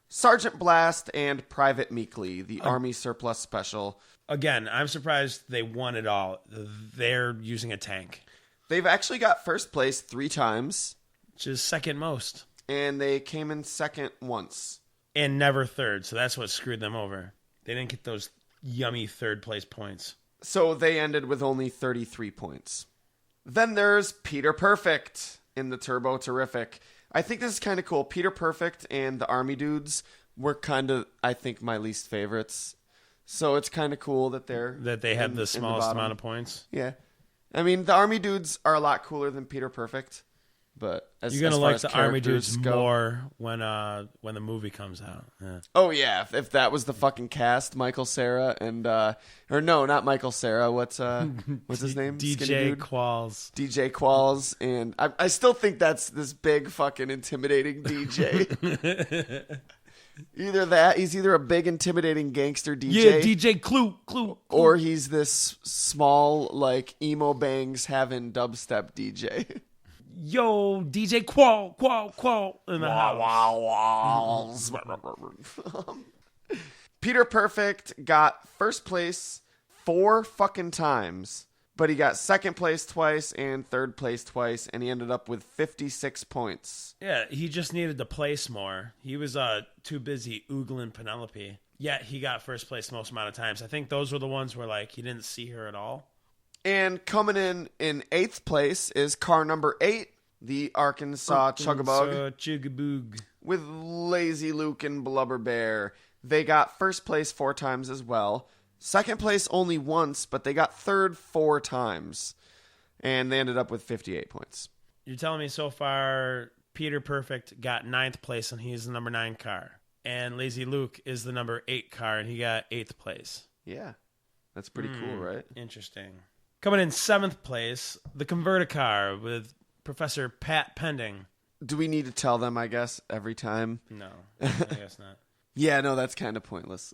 Sergeant Blast and Private Meekly, the Army Surplus Special. Again, I'm surprised they won it all. They're using a tank. They've actually got first place 3 times. Which is second most. And they came in second once. And never third, so that's what screwed them over. They didn't get those yummy third place points. So they ended with only 33 points. Then there's Peter Perfect in the Turbo Terrific. I think this is kind of cool. Peter Perfect and the Army Dudes were kind of, I think, my least favorites. So it's kind of cool that they had the smallest amount of points. Yeah. I mean, the Army Dudes are a lot cooler than Peter Perfect. But you're gonna like the Army Dudes more when the movie comes out. Yeah. Oh yeah, if that was the fucking cast, Michael Cera and or no, not Michael Cera. What's his name? DJ Qualls. DJ Qualls, and I still think that's this big fucking intimidating DJ. He's either a big intimidating gangster DJ. Yeah, DJ Clue. Or he's this small like emo bangs having dubstep DJ. Yo, DJ Qual in the house. Peter Perfect got first place 4 fucking times, but he got second place twice and third place twice, and he ended up with 56 points. Yeah, he just needed to place more. He was too busy oogling Penelope. Yet he got first place most amount of times. I think those were the ones where like he didn't see her at all. And coming in 8th place is car number 8, the Arkansas Chugaboog, with Lazy Luke and Blubber Bear. They got first place 4 times as well. Second place only once, but they got third 4 times. And they ended up with 58 points. You're telling me so far Peter Perfect got 9th place and he's the number 9 car. And Lazy Luke is the number 8 car and he got 8th place. Yeah. That's pretty cool, right? Interesting. Coming in 7th place, the Converter car with Professor Pat Pending. Do we need to tell them, I guess, every time? No, I guess not. Yeah, no, that's kind of pointless.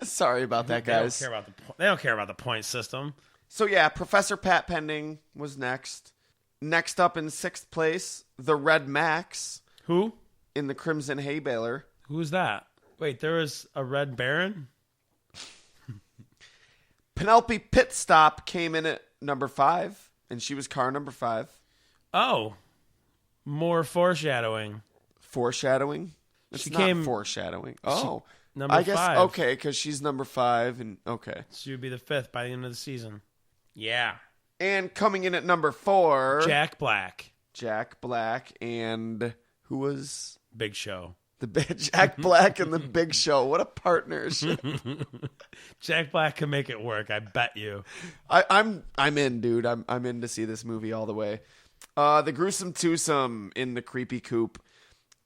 Sorry about that, guys. They don't care about the point system. So yeah, Professor Pat Pending was next. Next up in 6th place, the Red Max. Who? In the Crimson Hay Baler. Who's that? Wait, there was a Red Baron? Penelope Pit Stop came in at number 5, and she was car number 5. Oh, more foreshadowing. Foreshadowing? It's not foreshadowing. Oh, number I guess 5. Okay, because she's number 5, and okay. She would be the 5th by the end of the season. Yeah. And coming in at number 4, Jack Black. Jack Black, and who was Big Show? Jack Black and the Big Show. What a partnership. Jack Black can make it work, I bet you. I'm in, dude. I'm in to see this movie all the way. The Gruesome Twosome in the Creepy Coop.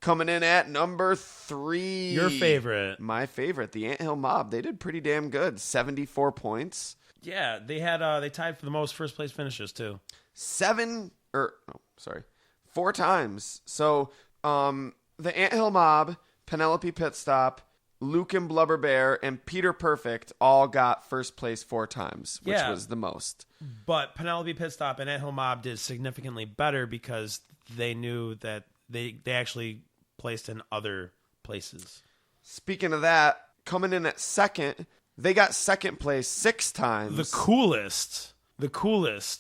Coming in at number 3. Your favorite. My favorite, the Anthill Mob. They did pretty damn good. 74 points. Yeah, they tied for the most first place finishes too. 4 times. So, the Anthill Mob, Penelope Pitstop, Luke and Blubber Bear, and Peter Perfect all got first place 4 times, which was the most. But Penelope Pitstop and Anthill Mob did significantly better because they knew that they actually placed in other places. Speaking of that, coming in at second, they got second place 6 times. The coolest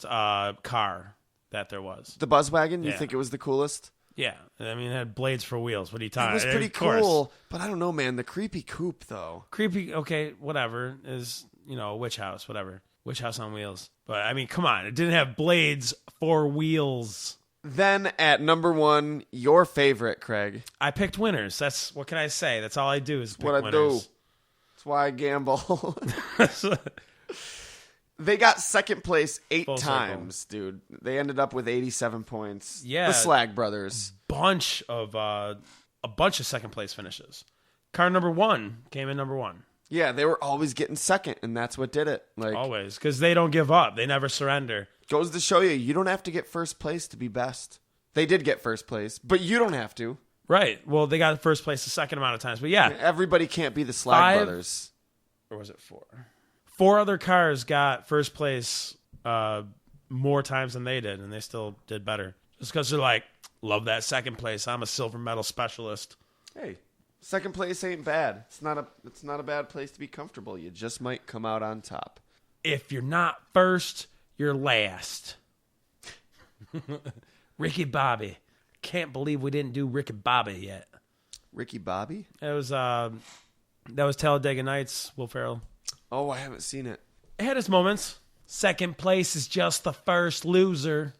car that there was. The Buzzwagon? You think it was the coolest? Yeah, I mean, it had blades for wheels. What are you talking? It was pretty Of course. cool, but I don't know, man. The creepy coop, though. Creepy. Okay, whatever. Is a witch house, whatever. Witch house on wheels. But I mean, come on, it didn't have blades for wheels. Then at number 1, your favorite, Craig. I picked winners. That's what can I say? That's all I do is pick What I winners. do. That's why I gamble. They got second place 8 Full times, dude. They ended up with 87 points. Yeah. The Slag Brothers. A bunch of second place finishes. Car number 1 came in number 1. Yeah, they were always getting second, and that's what did it. Like, Always, because they don't give up. They never surrender. goes to show you don't have to get first place to be best. They did get first place, but you don't have to. Right. Well, they got first place the second amount of times. But yeah, Everybody can't be the Slag 5 Brothers. or was it 4? 4 other cars got first place more times than they did, and they still did better. Just because they're like, love that second place. I'm a silver medal specialist. Hey, second place ain't bad. It's not a bad place to be comfortable. You just might come out on top. If you're not first, you're last. Ricky Bobby. Can't believe we didn't do Ricky Bobby yet. Ricky Bobby? That was Talladega Nights, Will Ferrell. Oh, I haven't seen it. It had its moments. Second place is just the first loser.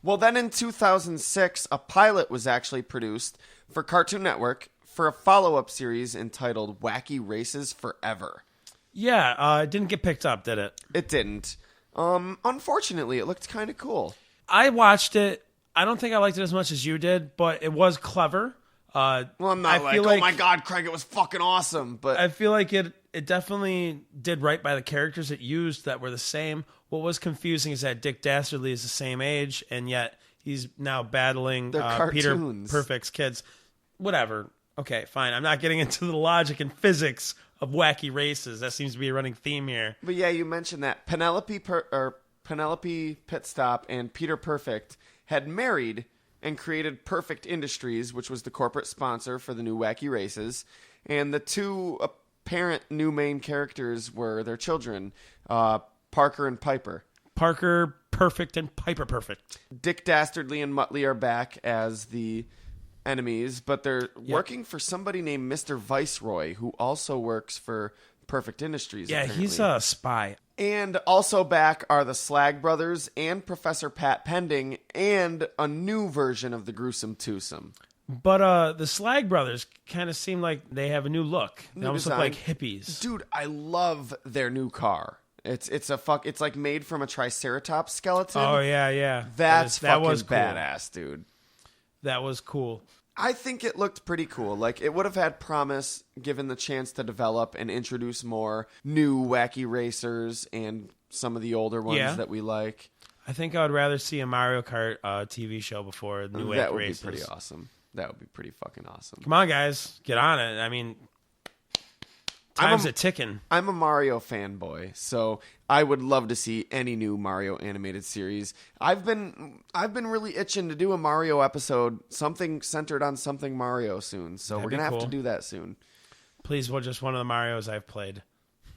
Well, then in 2006, a pilot was actually produced for Cartoon Network for a follow-up series entitled Wacky Races Forever. Yeah, it didn't get picked up, did it? It didn't. Unfortunately, it looked kind of cool. I watched it. I don't think I liked it as much as you did, but it was clever. Well, I'm not like, oh my God, Craig, it was fucking awesome. But I feel like it definitely did right by the characters it used that were the same. What was confusing is that Dick Dastardly is the same age, and yet he's now battling Peter Perfect's kids. Whatever. Okay, fine. I'm not getting into the logic and physics of Wacky Races. That seems to be a running theme here. But yeah, you mentioned that Penelope Pitstop and Peter Perfect had married and created Perfect Industries, which was the corporate sponsor for the new Wacky Races. And the two apparent new main characters were their children, Parker and Piper. Parker Perfect and Piper Perfect. Dick Dastardly and Muttley are back as the enemies, but they're working for somebody named Mr. Viceroy, who also works for Perfect Industries. Yeah, apparently. he's a spy. And also back are the Slag Brothers and Professor Pat Pending and a new version of the Gruesome Twosome. But the Slag Brothers kind of seem like they have a new look. They New almost design. look like hippies. Dude, I love their new car. It's like made from a Triceratops skeleton. Oh, yeah. That was cool. badass, dude. That was cool. I think it looked pretty cool. Like, it would have had promise given the chance to develop and introduce more new Wacky Racers and some of the older ones that we like. I think I would rather see a Mario Kart TV show before the new Wacky That would Races. be pretty awesome. That would be pretty fucking awesome. Come on, guys. Get on it. I mean, time's a ticking. I'm a Mario fanboy, so I would love to see any new Mario animated series. I've been really itching to do a Mario episode, something centered on something Mario soon. So That'd we're be gonna have cool. to do that soon. Please, just one of the Marios I've played.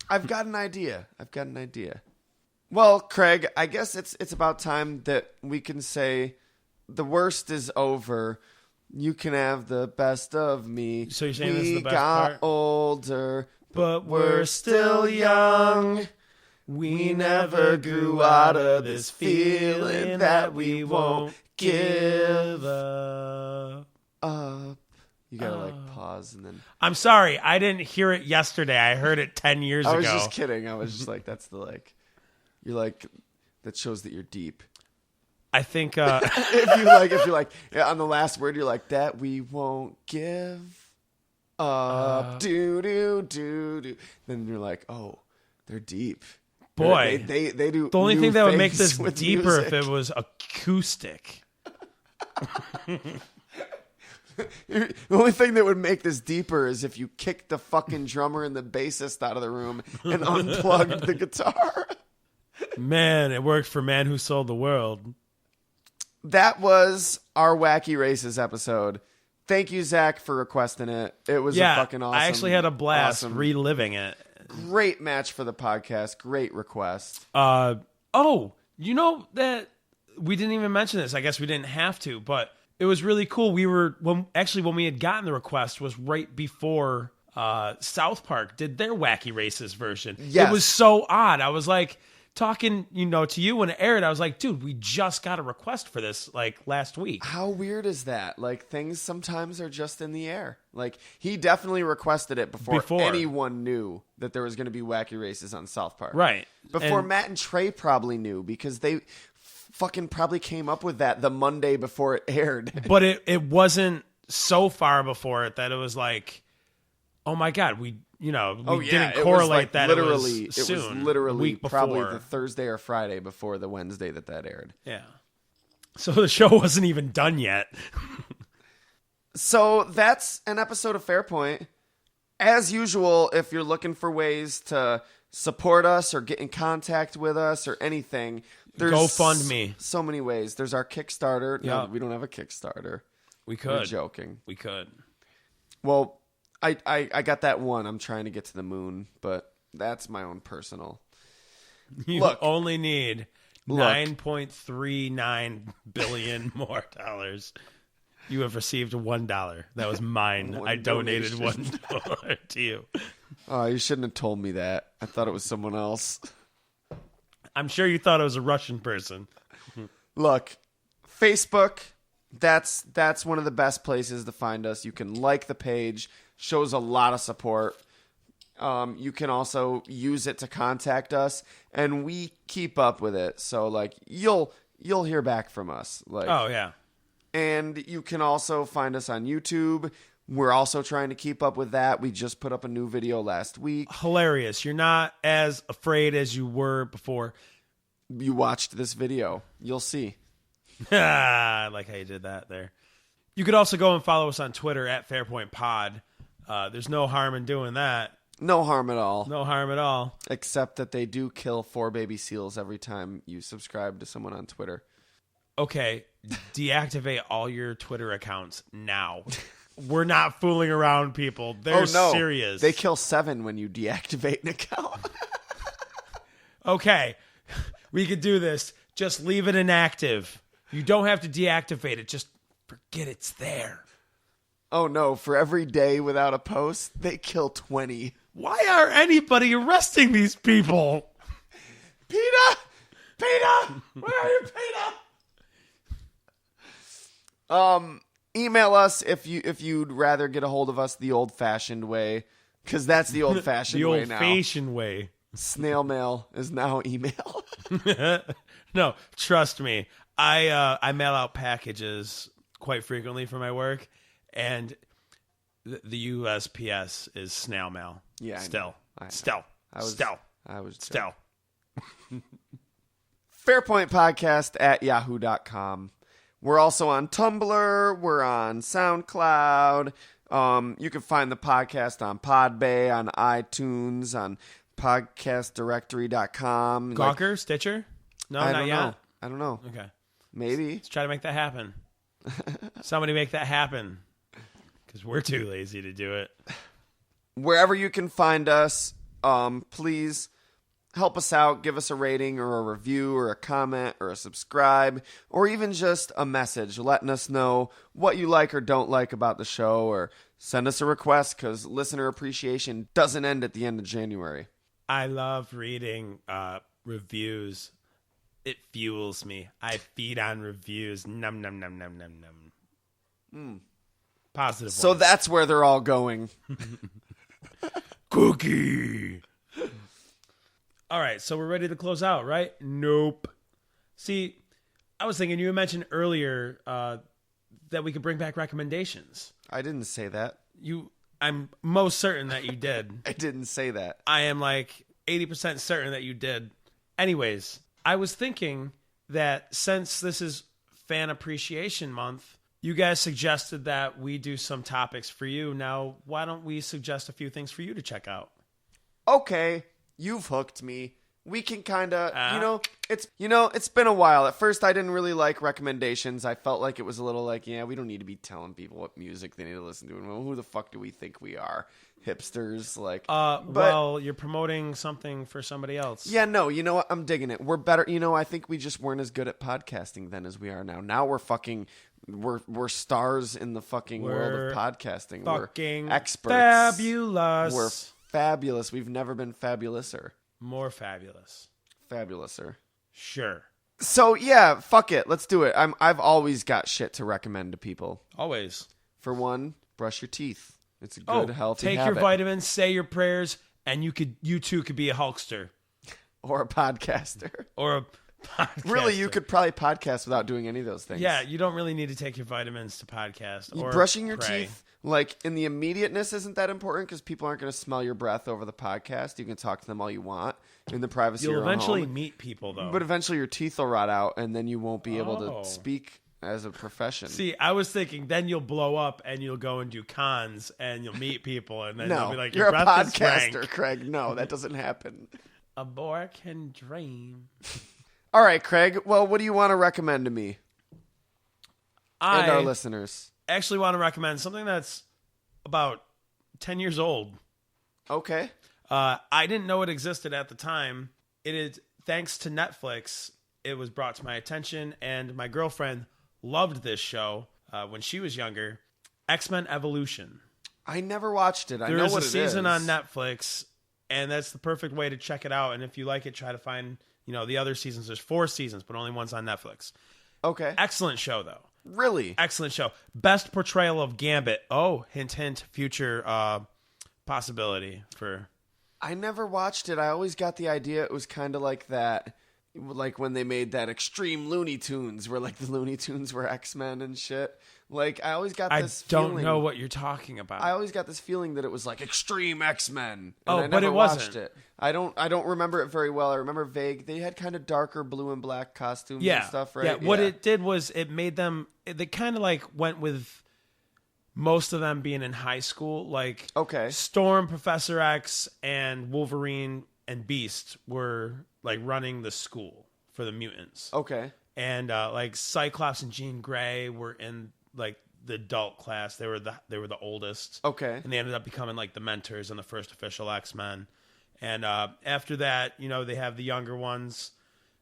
I've got an idea. Well, Craig, I guess it's about time that we can say the worst is over. You can have the best of me. So you're saying we this is the best got part? older, But we're still young. We never grew out of this feeling that we won't give up. up. You gotta pause and then. I'm sorry, I didn't hear it yesterday. I heard it 10 years ago. I was just kidding. I was just like, that's the like. You're like, that shows that you're deep. I think if you're like on the last word, you're like that we won't give up. Do do do do. Then you're like, oh, they're deep. Boy, they do. the only new thing that would make things this with deeper music. if it was acoustic. The only thing that would make this deeper is if you kicked the fucking drummer and the bassist out of the room and unplugged the guitar. Man, it worked for Man Who Sold the World. That was our Wacky Races episode. Thank you, Zach, for requesting it. It was a fucking awesome. I actually had a blast awesome. reliving it. Great match for the podcast. Great request. Oh, you know that we didn't even mention this. I guess we didn't have to, but it was really cool. When we had gotten the request was right before South Park did their Wacky Races version. Yes. It was so odd. I was like talking, to you when it aired. I was like, dude, we just got a request for this like last week. How weird is that? Like, things sometimes are just in the air. Like, he definitely requested it before anyone knew that there was going to be Wacky Races on South Park. Right. Before Matt and Trey probably knew, because they fucking probably came up with that the Monday before it aired. But it wasn't so far before it that it was like, oh my God, we didn't correlate that literally, it was soon, literally week probably before. the Thursday or Friday before the Wednesday that aired. Yeah. So the show wasn't even done yet. So that's an episode of Fairpoint. As usual, if you're looking for ways to support us or get in contact with us or anything, there's GoFundMe. So many ways. There's our Kickstarter. Yep. No, we don't have a Kickstarter. We could. We're joking. We could. Well, I got that one. I'm trying to get to the moon, but that's my own personal. You only need $9.39 billion more dollars. You have received $1. That was mine. I donated $1 to you. Oh, you shouldn't have told me that. I thought it was someone else. I'm sure you thought it was a Russian person. Look, Facebook, that's one of the best places to find us. You can like the page. Shows a lot of support. You can also use it to contact us, and we keep up with it. So, like, you'll hear back from us. Like, oh, yeah. And you can also find us on YouTube. We're also trying to keep up with that. We just put up a new video last week. Hilarious. You're not as afraid as you were before. You watched this video. You'll see. I like how you did that there. You could also go and follow us on Twitter at FairpointPod. There's no harm in doing that. No harm at all. No harm at all. Except that they do kill 4 baby seals every time you subscribe to someone on Twitter. Okay, deactivate all your Twitter accounts now. We're not fooling around, people. They're serious. They kill 7 when you deactivate an account. Okay, we could do this. Just leave it inactive. You don't have to deactivate it. Just forget it's there. Oh no, for every day without a post, they kill 20. Why are anybody arresting these people? Peter! Where are you, Peter? Email us if you'd rather get a hold of us the old-fashioned way, because that's the old-fashioned way now. The old-fashioned way. Snail mail is now email. No, trust me. I mail out packages quite frequently for my work, and the USPS is snail mail. Yeah, Still. I was Fairpoint Podcast at yahoo.com. We're also on Tumblr. We're on SoundCloud. You can find the podcast on Podbay, on iTunes, on podcastdirectory.com. Gawker, Stitcher? No, not yet. I don't know. Okay. Maybe. Let's try to make that happen. Somebody make that happen. Because we're too lazy to do it. Wherever you can find us, please help us out. Give us a rating or a review or a comment or a subscribe or even just a message letting us know what you like or don't like about the show, or send us a request, because listener appreciation doesn't end at the end of January. I love reading reviews. It fuels me. I feed on reviews. Num, num, num, num, num, num. Positive So ones. that's where they're all going. Cookie. All right, so we're ready to close out, right? Nope. See, I was thinking you had mentioned earlier that we could bring back recommendations. I didn't say that. I'm most certain that you did. I didn't say that. I am like 80% certain that you did. Anyways, I was thinking that since this is Fan Appreciation Month, you guys suggested that we do some topics for you. Now, why don't we suggest a few things for you to check out? Okay, you've hooked me. we can kind of, it's been a while. At first, I didn't really like recommendations. I felt like it was a little like, yeah, we don't need to be telling people what music they need to listen to. And well, who the fuck do we think we are? Hipsters, like. Well, you're promoting something for somebody else. Yeah, no, you know what? I'm digging it. We're better. I think we just weren't as good at podcasting then as we are now. Now we're stars in the fucking world of podcasting. Fucking we're experts. Fabulous. We're fabulous. We've never been fabulouser. More fabulous. Fabulouser. Sure. So yeah, fuck it. Let's do it. I've always got shit to recommend to people. Always. For one, brush your teeth. It's a good, healthy take habit. your vitamins, say your prayers, and you too could be a Hulkster. Or a podcaster. Or a podcaster. Really, you could probably podcast without doing any of those things. Yeah, you don't really need to take your vitamins to podcast. Or brushing your pray. teeth, like in the immediateness, isn't that important because people aren't going to smell your breath over the podcast. You can talk to them all you want in the privacy of your You'll own eventually home. meet people, though. But eventually your teeth will rot out, and then you won't be able to speak as a profession. See, I was thinking then you'll blow up and you'll go and do cons and you'll meet people and then they'll be like, you're your a breath is podcaster, rank. Craig. No, that doesn't happen. A boy can dream. All right, Craig. Well, what do you want to recommend to me and our I listeners? actually want to recommend something that's about 10 years old. Okay. I didn't know it existed at the time. It is thanks to Netflix. It was brought to my attention, and my girlfriend loved this show when she was younger. X-Men Evolution. I never watched it. I know There's what a it season is. on Netflix, and that's the perfect way to check it out. And if you like it, try to find the other seasons. There's 4 seasons, but only one's on Netflix. Okay. Excellent show, though. Really? Excellent show. Best portrayal of Gambit. Oh, hint, hint. Future possibility for. I never watched it. I always got the idea it was kind of like that. Like when they made that Extreme Looney Tunes, where like the Looney Tunes were X-Men and shit. Like I always got this feeling. I don't know what you're talking about. I always got this feeling that it was like Extreme X-Men. Oh, I but never it watched wasn't. it. I don't remember it very well. I remember vague. They had kind of darker blue and black costumes and stuff, right? Yeah. What it did was it made them. They kind of like went with most of them being in high school. Like Storm, Professor X, and Wolverine and Beast were like running the school for the mutants. Okay. And like Cyclops and Jean Grey were in like the adult class. They were the oldest. Okay. And they ended up becoming like the mentors in the first official X-Men. And after that, they have the younger ones.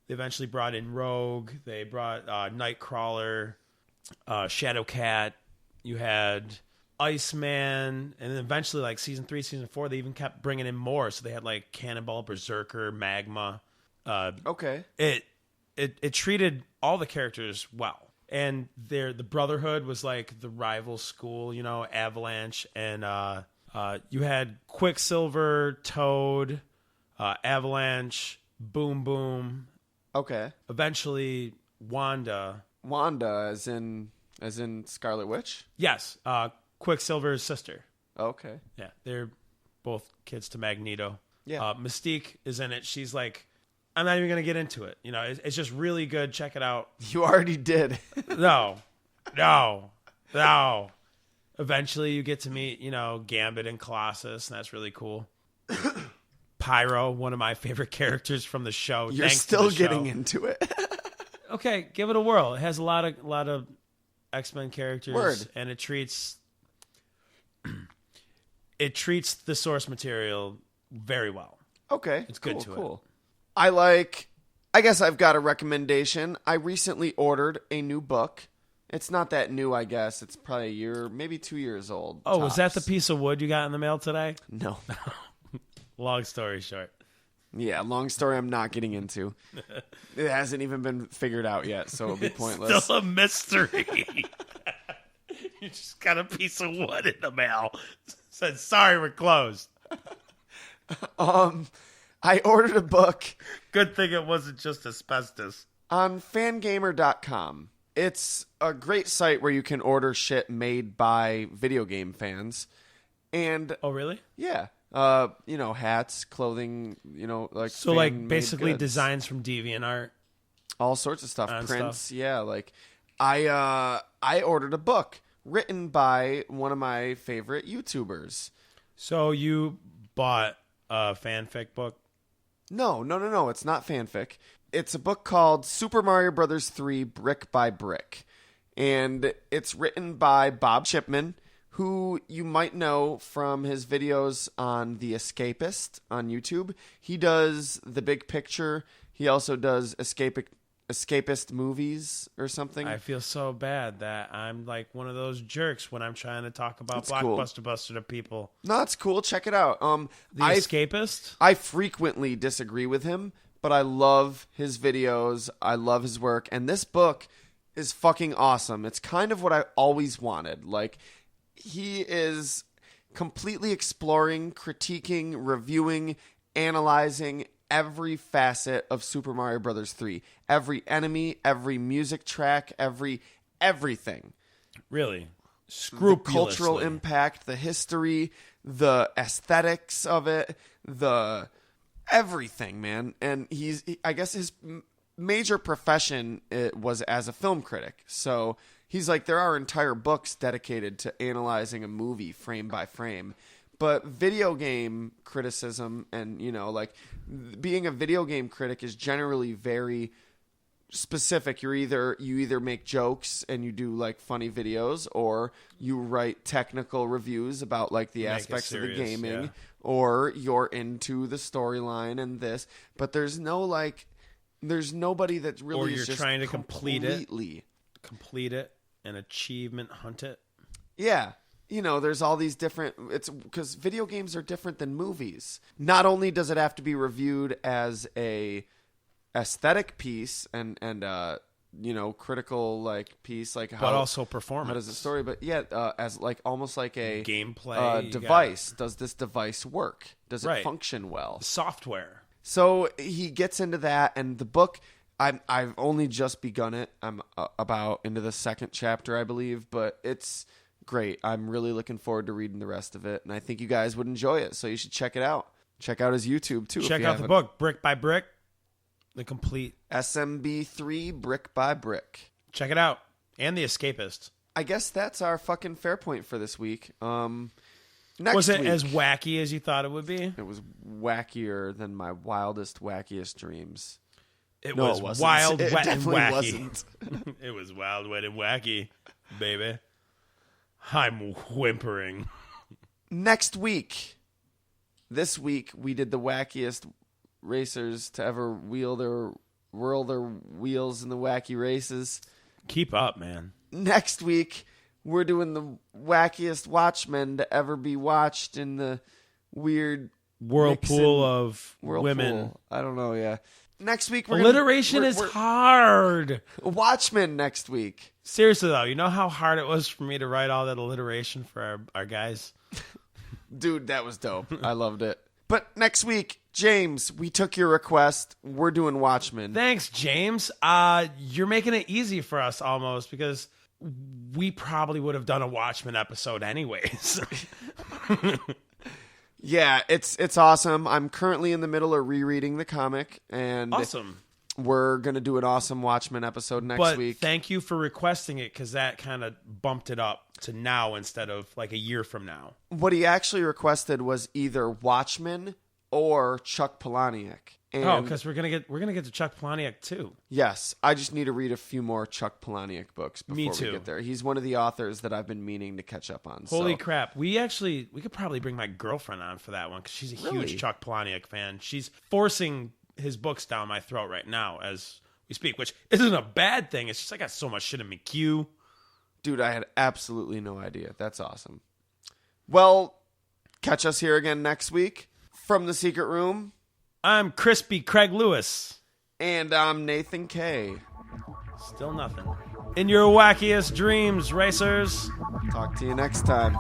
They eventually brought in Rogue. They brought Nightcrawler, Shadowcat. You had Iceman, and then eventually, like season 3, season 4, they even kept bringing in more. So they had like Cannonball, Berserker, Magma. Okay. It treated all the characters well, and the Brotherhood was like the rival school, Avalanche, and you had Quicksilver, Toad, Avalanche, Boom Boom. Okay. Eventually, Wanda, as in Scarlet Witch? Yes, Quicksilver's sister. Okay. Yeah, they're both kids to Magneto. Yeah. Mystique is in it. She's like, I'm not even going to get into it. It's just really good. Check it out. You already did. No. Eventually you get to meet, Gambit and Colossus, and that's really cool. Pyro, one of my favorite characters from the show. You're still getting into it. Okay, give it a whirl. It has a lot of X-Men characters. Word. And it treats the source material very well. Okay. It's good to it. I guess I've got a recommendation. I recently ordered a new book. It's not that new, I guess. It's probably a year, maybe 2 years old. Oh, tops. was that the piece of wood you got in the mail today? No. Long story short. Yeah, long story I'm not getting into. It hasn't even been figured out yet, so it'll be pointless. Still a mystery. You just got a piece of wood in the mail. Said, sorry, we're closed. I ordered a book. Good thing it wasn't just asbestos. On fangamer.com. It's a great site where you can order shit made by video game fans. And oh, really? Yeah. Hats, clothing, like so like fan-made basically goods. Designs from DeviantArt. All sorts of stuff. Prints, stuff. Yeah. Like I ordered a book written by one of my favorite YouTubers. So you bought a fanfic book? No. It's not fanfic. It's a book called Super Mario Brothers 3 Brick by Brick. And it's written by Bob Chipman, who you might know from his videos on The Escapist on YouTube. He does The Big Picture. He also does escapist movies or something. I feel so bad that I'm like one of those jerks when I'm trying to talk about That's cool. Blockbuster Buster to people. No, it's cool. Check it out. The Escapist? I frequently disagree with him, but I love his videos. I love his work. And this book is fucking awesome. It's kind of what I always wanted. Like, he is completely exploring, critiquing, reviewing, analyzing every facet of Super Mario Brothers 3. Every enemy, every music track, everything. Really? The cultural impact, the history, the aesthetics of it, the everything, man. And I guess his major profession was as a film critic. So he's like, there are entire books dedicated to analyzing a movie frame by frame. But video game criticism and, like being a video game critic is generally very specific. You either make jokes and you do like funny videos, or you write technical reviews about like the aspects of the gaming, or you're into the storyline and this. But there's nobody that really or is you're just trying to complete it and achievement hunt it. Yeah. There's all these different, it's because video games are different than movies. Not only does it have to be reviewed as a aesthetic piece and critical like piece, like how, but also performance. How does the story, but as like almost like a gameplay device. Does this device work? Does it Right. function well? Software. So he gets into that, and the book, I've only just begun it. I'm about into the second chapter, I believe, but it's great. I'm really looking forward to reading the rest of it, and I think you guys would enjoy it, so you should check it out. Check out his YouTube, too. Check out the book, Brick by Brick, the complete SMB3 Brick by Brick. Check it out. And The Escapist. I guess that's our fucking fair point for this week. Was it as wacky as you thought it would be? It was wackier than my wackiest dreams. It No, was it wasn't. wild, It wet, and definitely wacky. wasn't. It was wild, wet, and wacky, baby. I'm whimpering. Next week. This week, we did the wackiest racers to ever whirl their wheels in the Wacky Races. Keep up, man. Next week, we're doing the wackiest Watchmen to ever be watched in the weird Whirlpool of women. I don't know, yeah. Next week, alliteration is hard. Watchmen next week. Seriously, though, you know how hard it was for me to write all that alliteration for our guys? Dude, that was dope. I loved it. But next week, James, we took your request. We're doing Watchmen. Thanks, James. You're making it easy for us almost, because we probably would have done a Watchmen episode anyways. Yeah, it's awesome. I'm currently in the middle of rereading the comic, and awesome. We're going to do an awesome Watchmen episode next week. Thank you for requesting it, because that kind of bumped it up to now instead of like a year from now. What he actually requested was either Watchmen or Chuck Palahniuk. And because we're gonna get to Chuck Palahniuk too. Yes, I just need to read a few more Chuck Palahniuk books before Me too. we get there. He's one of the authors that I've been meaning to catch up on. Holy crap! We could probably bring my girlfriend on for that one, because she's a huge Chuck Palahniuk fan. She's forcing his books down my throat right now as we speak, which isn't a bad thing. It's just I got so much shit in my queue. Dude, I had absolutely no idea. That's awesome. Well, catch us here again next week from the Secret Room. I'm Crispy Craig Lewis. And I'm Nathan K. Still nothing. In your wackiest dreams, racers. Talk to you next time.